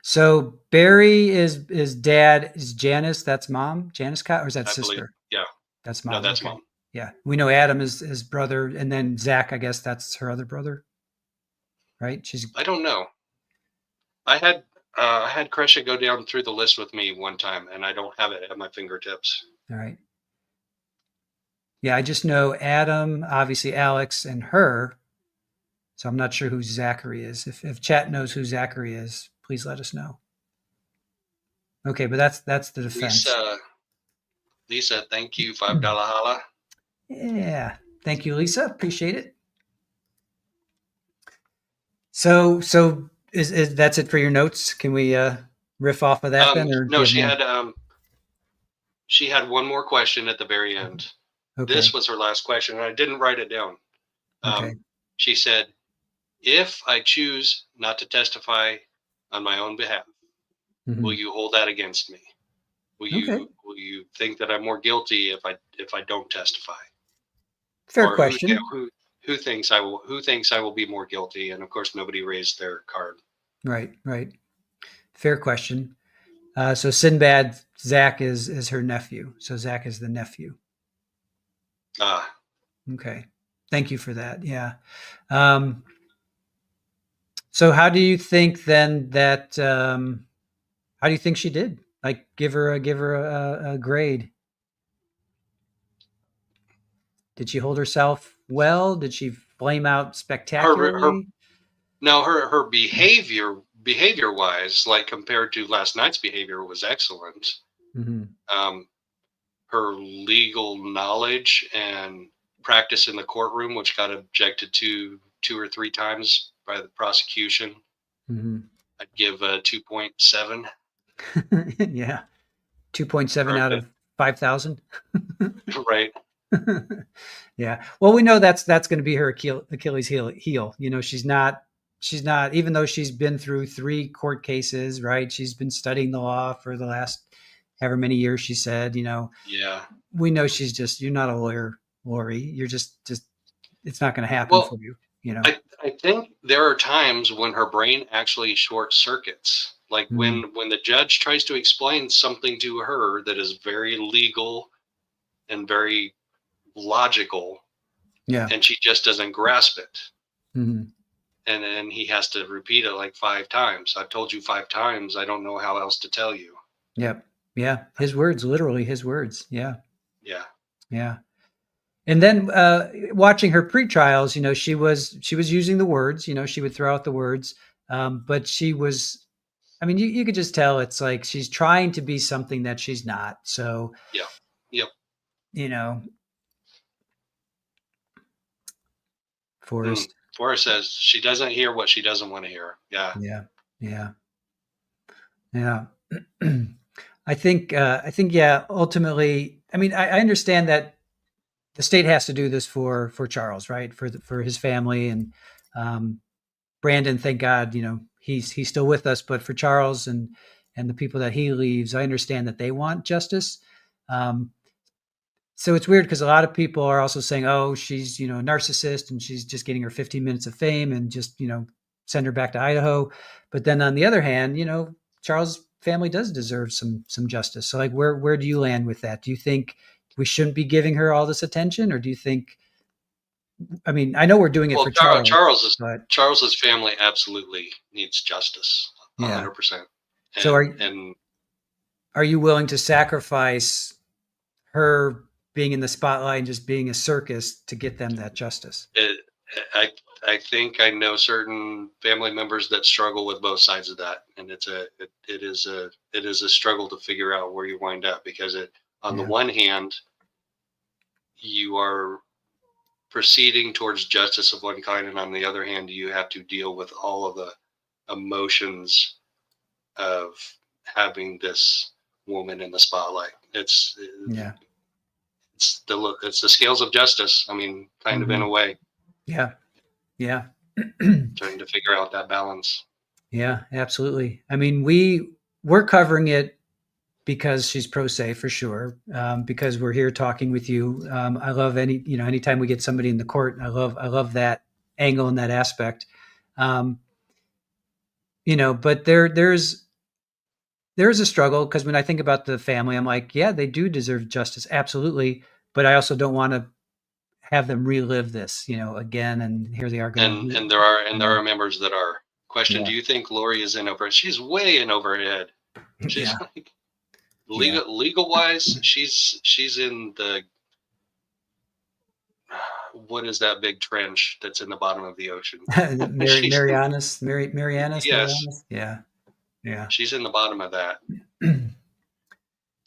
So Barry is dad, is Janice, that's mom, Janice Cox, or is that sister? Believe, yeah. That's mom. No, that's mom. Yeah. We know Adam is his brother, and then Zach, I guess that's her other brother. Right? I don't know. I had Kresha go down through the list with me one time, and I don't have it at my fingertips. All right. Yeah, I just know Adam, obviously Alex, and her. So I'm not sure who Zachary is. If chat knows who Zachary is, please let us know. Okay, but that's the defense. Lisa, thank you. $5 holla. Yeah. Thank you, Lisa. Appreciate it. So is that's it for your notes? Can we riff off of that then? Or no, she had one more question at the very end. Okay. This was her last question, and I didn't write it down. Okay. She said, if I choose not to testify on my own behalf, will you hold that against me? Will you think that I'm more guilty if I don't testify? Fair question. Who thinks I will be more guilty? And of course, nobody raised their card. Right. Fair question. So Sinbad, Zach is her nephew. So Zach is the nephew. Ah, Okay. Thank you for that. Yeah. Um, so how do you think then that how do you think she did? Like give her a grade. Did she hold herself well? Did she flame out her spectacularly? now her behavior wise, like compared to last night's behavior, was excellent. Hmm. Um, her legal knowledge and practice in the courtroom, which got objected to 2 or 3 times by the prosecution, Hmm. I'd give a 2.7. Yeah. 2.7 Or, out of 5,000. right. Yeah. Well, we know that's going to be her Achilles heel. You know, she's not, even though she's been through 3 court cases, right? She's been studying the law for the last however many years, she said, you know, Yeah. we know you're not a lawyer, Lori. You're just, it's not going to happen for Well, you, you know? I think there are times when her brain actually short circuits. Like Mm, when the judge tries to explain something to her that is very legal and very logical, yeah. and she just doesn't grasp it. Hmm. And then he has to repeat it like 5 times. I've told you 5 times. I don't know how else to tell you. Yep. Yeah. His words, literally his words. Yeah. Yeah. Yeah. And then watching her pre-trials, you know, she was using the words, you know, she would throw out the words, but she was. I mean, you could just tell it's like she's trying to be something that she's not. So, Yeah. Yep. you know, Mm. Forrest. Forrest says she doesn't hear what she doesn't want to hear. Yeah. Yeah. Yeah. Yeah. I think, yeah, ultimately, I mean, I understand that the state has to do this for Charles, right? For his family and, um, Brandon, thank God, you know, he's still with us, but for Charles and the people that he leaves, I understand that they want justice. Um, so it's weird because a lot of people are also saying, "Oh, she's, you know, a narcissist and she's just getting her 15 minutes of fame and just, you know, send her back to Idaho." But then on the other hand, you know, Charles' family does deserve some justice. So like, where do you land with that? Do you think we shouldn't be giving her all this attention, or do you think? I mean, I know we're doing it Well, for Charles, but Charles's family absolutely needs justice, yeah. 100%. So And are you willing to sacrifice her being in the spotlight and just being a circus to get them that justice? it, I I think I know certain family members that struggle with both sides of that, and it is a struggle to figure out where you wind up, because it, on the Yeah. one hand, you are proceeding towards justice of one kind, and on the other hand, you have to deal with all of the emotions of having this woman in the spotlight. Yeah. It's the scales of justice. I mean, kind of in Hmm. a way, Yeah. Yeah. trying to figure out that balance. Yeah, absolutely. I mean, we're covering it because she's pro se for sure. Because we're here talking with you. I love anytime we get somebody in the court. I love that angle and that aspect. Um, but there's a struggle because when I think about the family, I'm like, yeah, they do deserve justice, absolutely. But I also don't want to have them relive this, again. And here they are going And to, there are members that are. Question: yeah, do you think Lori is in over? She's way in over her head. She's yeah, like, yeah. legal wise, she's in the, what is that big trench that's in the bottom of the ocean? she's Yes, Marianas. Yeah, yeah. she's in the bottom of that.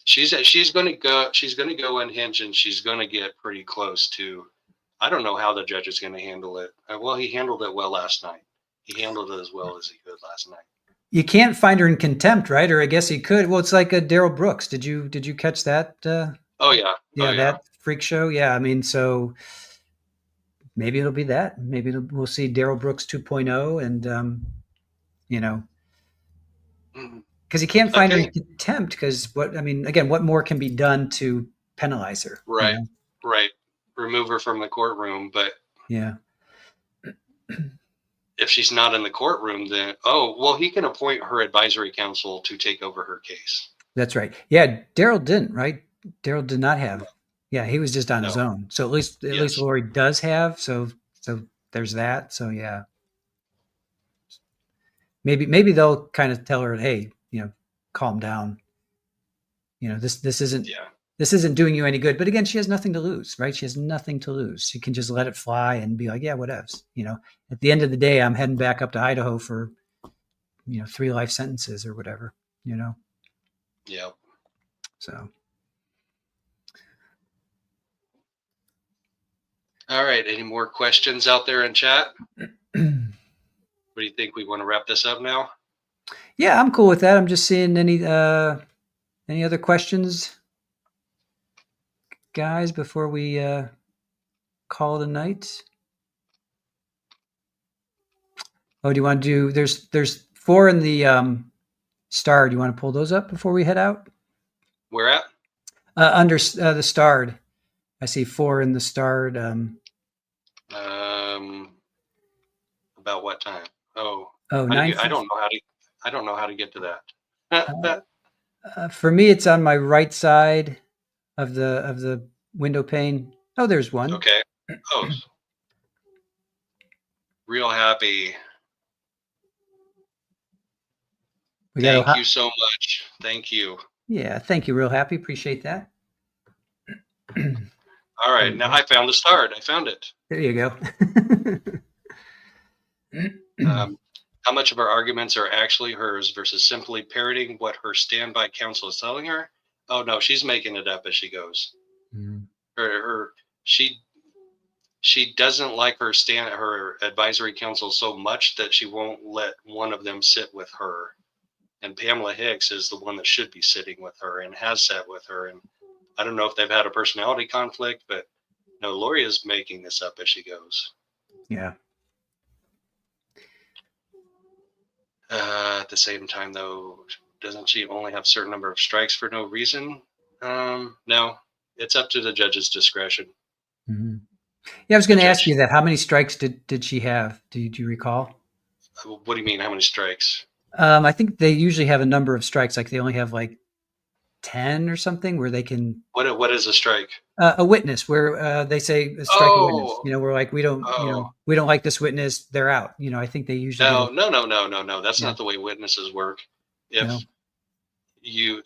She's going to go unhinged, and she's going to get pretty close to. I don't know how the judge is going to handle it. Well, he handled it well last night. He handled it as well as he could last night. You can't find her in contempt, right? Or I guess he could. Well, it's like a Daryl Brooks. Did you catch that? Oh yeah, oh Yeah, yeah. that freak show. Yeah, I mean, so maybe it'll be that. Maybe we'll see Daryl Brooks 2.0, and you know, Mhm. because you can't I find her in think contempt. Because what I mean, again, what more can be done to penalize her? right, right. Remove her from the courtroom, but Yeah, if she's not in the courtroom, then, oh, well, he can appoint her advisory counsel to take over her case. That's right. Yeah, Daryl didn't, right? Daryl did not have. Yeah, he was just on his No. own. So at least Yes. Lori does have. So there's that. So yeah. Maybe they'll kind of tell her, hey, calm down. This isn't Yeah. this isn't doing you any good. But again, she has nothing to lose, right? She has nothing to lose. She can just let it fly and be like, yeah, whatevs. At the end of the day, I'm heading back up to Idaho for 3 life sentences or whatever. Yeah. So. All right. Any more questions out there in chat? What do you think? We want to wrap this up now? Yeah, I'm cool with that. I'm just seeing any other questions, guys, before we call it a night. Oh, do you want to do? There's 4 in the star. Do you want to pull those up before we head out? Where at? Under the starred, I see 4 in the starred. About what time? Oh, Oh, I don't know how to get to that. For me, it's on my right side of the window pane. Oh, there's one. Okay. Oh, real happy. Thank you so much. Thank you. Yeah, thank you. Real happy. Appreciate that. All right. Now I found the start. I found it. There you go. How much of her arguments are actually hers versus simply parroting what her standby counsel is telling her? Oh no, she's making it up as she goes. She doesn't like her advisory counsel so much that she won't let one of them sit with her. And Pamela Hicks is the one that should be sitting with her and has sat with her. And I don't know if they've had a personality conflict, but no, Lori is making this up as she goes. Yeah. At the same time, though, doesn't she only have a certain number of strikes for no reason? No, it's up to the judge's discretion. Mm-hmm. Yeah, I was going to ask you that. How many strikes did she have? Do you recall? What do you mean? How many strikes? I think they usually have a number of strikes. Like they only have like 10 or something where they can. What is a strike? A witness where they say strike a witness. We're like, we don't like this witness. They're out. I think they usually. No. That's not the way witnesses work. If you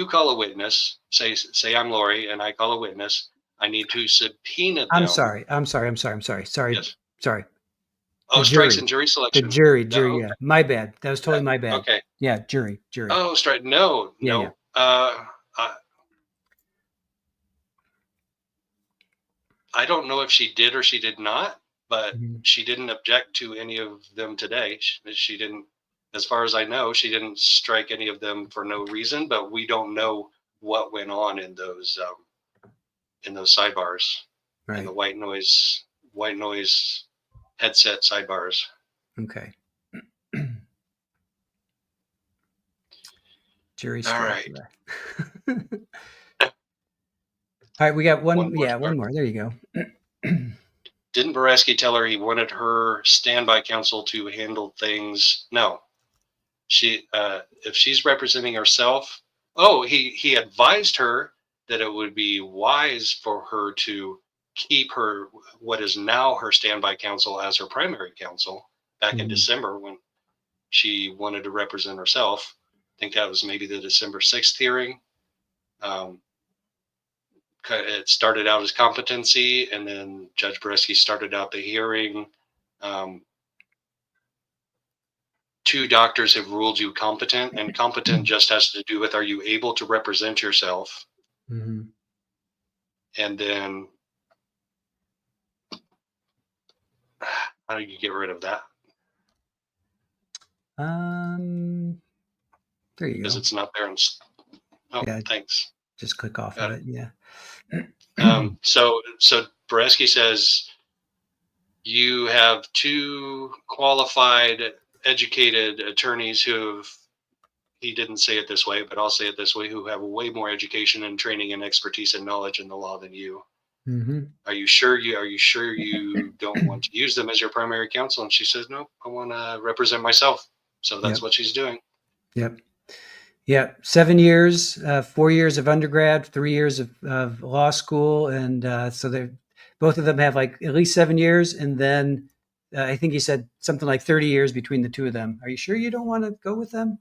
call a witness, say I'm Lori and I call a witness, I need to subpoena them. I'm sorry. Yes. Sorry. Oh, strikes and jury selection. The jury. Yeah. My bad. That was totally my bad. Okay. Yeah, jury. Oh, strike. No. Yeah. I don't know if she did or she did not, but she didn't object to any of them today. She didn't, as far as I know, she didn't strike any of them for no reason, but we don't know what went on in those sidebars, right? And the white noise headset sidebars. Okay. Jury strike. All right. All right, we got one more. There you go. Didn't Boreski tell her he wanted her standby counsel to handle things? No. If she's representing herself, he advised her that it would be wise for her to keep what is now her standby counsel as her primary counsel back in December when she wanted to represent herself. I think that was maybe the December 6th hearing. It started out as competency, and then Judge Boreski started out the hearing. 2 doctors have ruled you competent, and competent just has to do with, are you able to represent yourself? Mm-hmm. And then how do you get rid of that? There you go. Because it's not there. Thanks. Just click off of it. Yeah. So Boreski says you have 2 qualified, educated attorneys he didn't say it this way, but I'll say it this way, who have way more education and training and expertise and knowledge in the law than you. Mm-hmm. Are you sure you don't want to use them as your primary counsel? And she says, no, I want to represent myself. So that's Yep. what she's doing. Yep. Yeah. 7 years, 4 years of undergrad, 3 years of law school. And so they both of them have like at least 7 years. And then I think he said something like 30 years between the two of them. Are you sure you don't want to go with them?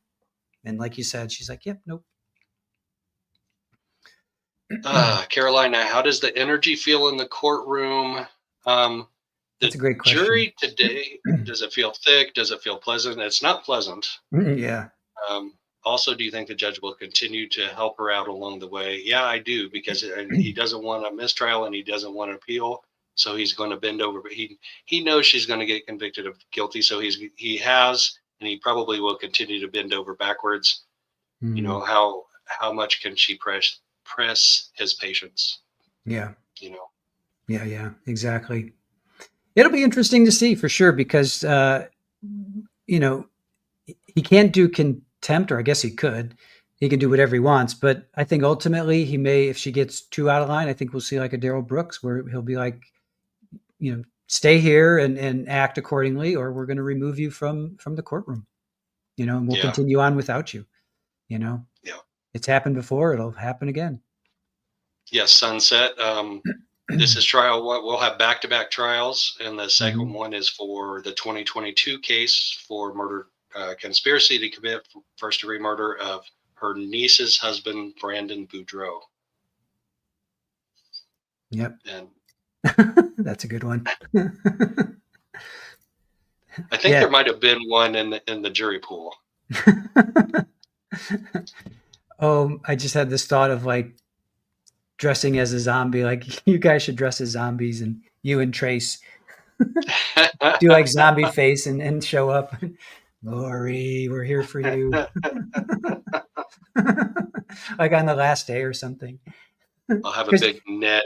And like you said, she's like, yep, nope. Carolina, how does the energy feel in the courtroom? That's a great question. Jury today, does it feel thick? Does it feel pleasant? It's not pleasant. Yeah. Also, do you think the judge will continue to help her out along the way? Yeah, I do, because he doesn't want a mistrial and he doesn't want an appeal. So he's going to bend over, but he knows she's going to get convicted of guilty. So he has, and he probably will continue to bend over backwards. Mm-hmm. You know, how much can she press his patience? Yeah. You know? Yeah, exactly. It'll be interesting to see for sure, because, you know, he can't do contempt, or I guess he could. He can do whatever he wants, but I think ultimately he may, if she gets too out of line, I think we'll see like a Darrell Brooks where he'll be like, you know, stay here and act accordingly, or we're going to remove you from the courtroom, you know, and we'll continue on without you, you know. Yeah. It's happened before. It'll happen again. Yes, Sunset. This is trial one. We'll have back-to-back trials, and the second one is for the 2022 case for murder, conspiracy to commit first-degree murder of her niece's husband, Brandon Boudreaux. Yep. And that's a good one. I think there might have been one in the jury pool. Oh, I just had this thought of like dressing as a zombie. Like, you guys should dress as zombies, and you and Trace do like zombie face and show up. Lori, we're here for you. Like on the last day or something. I'll have a big net.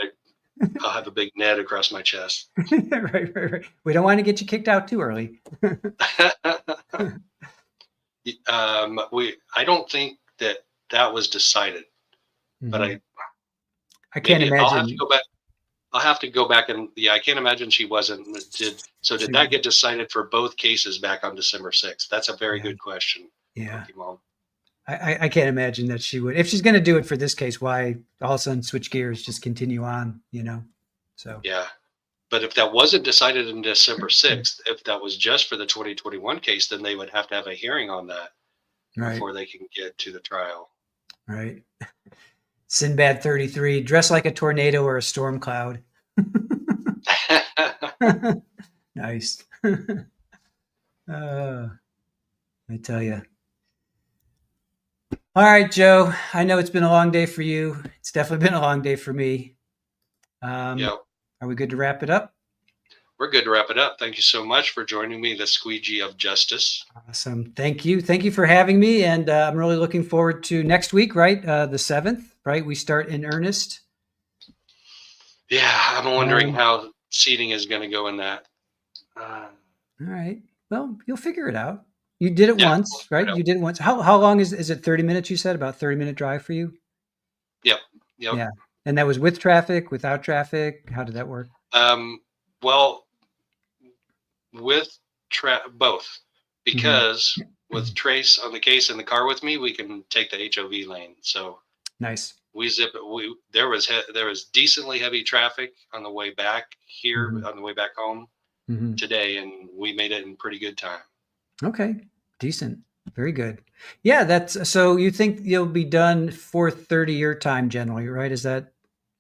I'll have a big net across my chest. Right. We don't want to get you kicked out too early. I don't think that was decided, but I can't imagine. I'll have to go back and I can't imagine she wasn't. Did that get decided for both cases back on December 6th? That's a very good question. Yeah. Mom. I can't imagine that she would. If she's going to do it for this case, why all of a sudden switch gears, just continue on, you know? So. Yeah. But if that wasn't decided in December 6th, if that was just for the 2021 case, then they would have to have a hearing on that before they can get to the trial. Right. Sinbad 33, dress like a tornado or a storm cloud. Nice. I tell you. All right, Joe. I know it's been a long day for you. It's definitely been a long day for me. Are we good to wrap it up? We're good to wrap it up. Thank you so much for joining me, the squeegee of justice. Awesome. Thank you. Thank you for having me. And I'm really looking forward to next week, right? The 7th, right? We start in earnest. Yeah, I'm wondering how seating is going to go in that. All right. Well, you'll figure it out. You did it once, right? You did it once. How long is it? 30 minutes, you said? About 30-minute drive for you? Yep. Yeah. And that was with traffic, without traffic? How did that work? Well, with both, because with Trace on the case in the car with me, we can take the HOV lane. So nice. We zip it. There was decently heavy traffic on the way back here, on the way back home today, and we made it in pretty good time. Okay, decent, very good. Yeah, that's so. You think you'll be done 4:30 your time generally, right? Is that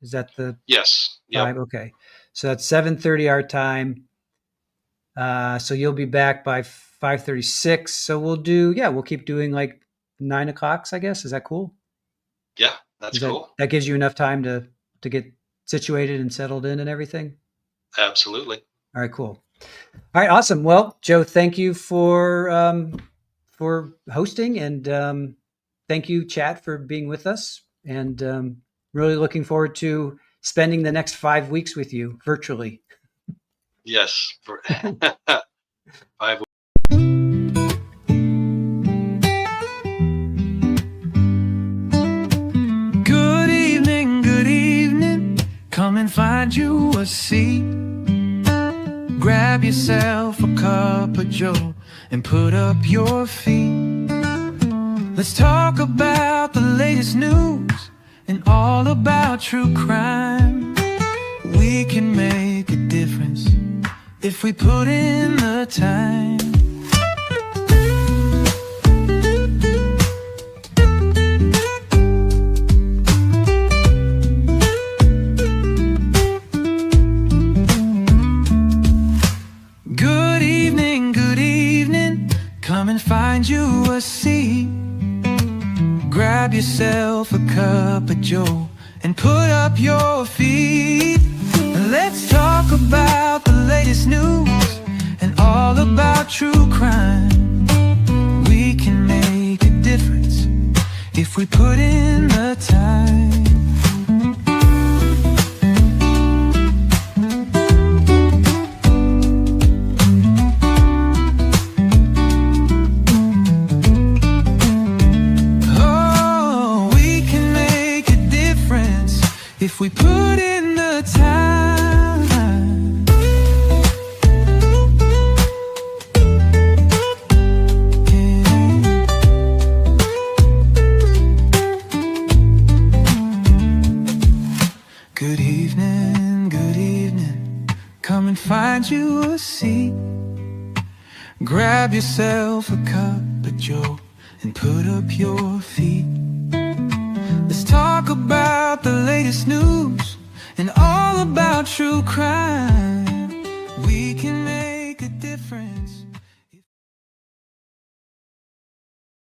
the yes? Yeah. Okay, so that's 7:30 our time. So you'll be back by 5:36. So we'll keep doing like 9 o'clock, I guess. Is that cool? Yeah. That's cool. That gives you enough time to get situated and settled in and everything? Absolutely. All right, cool. All right, awesome. Well, Joe, thank you for hosting, and thank you, chat, for being with us. And really looking forward to spending the next 5 weeks with you virtually. Yes. 5 weeks. Come and find find you a seat. Grab yourself a cup of joe and put up your feet. Let's talk about the latest news and all about true crime. We can make a difference if we put in the time. Good evening, come and find you a seat. Grab yourself a cup of joe and put up your feet. Let's talk about the latest news and all about true crime. We can make a difference if we put in the time. If we put in the time. Yeah. Good evening, come and find you a seat. Grab yourself a cup of joe and put up your feet. Let's talk about the latest news and all about true crime. We can make a difference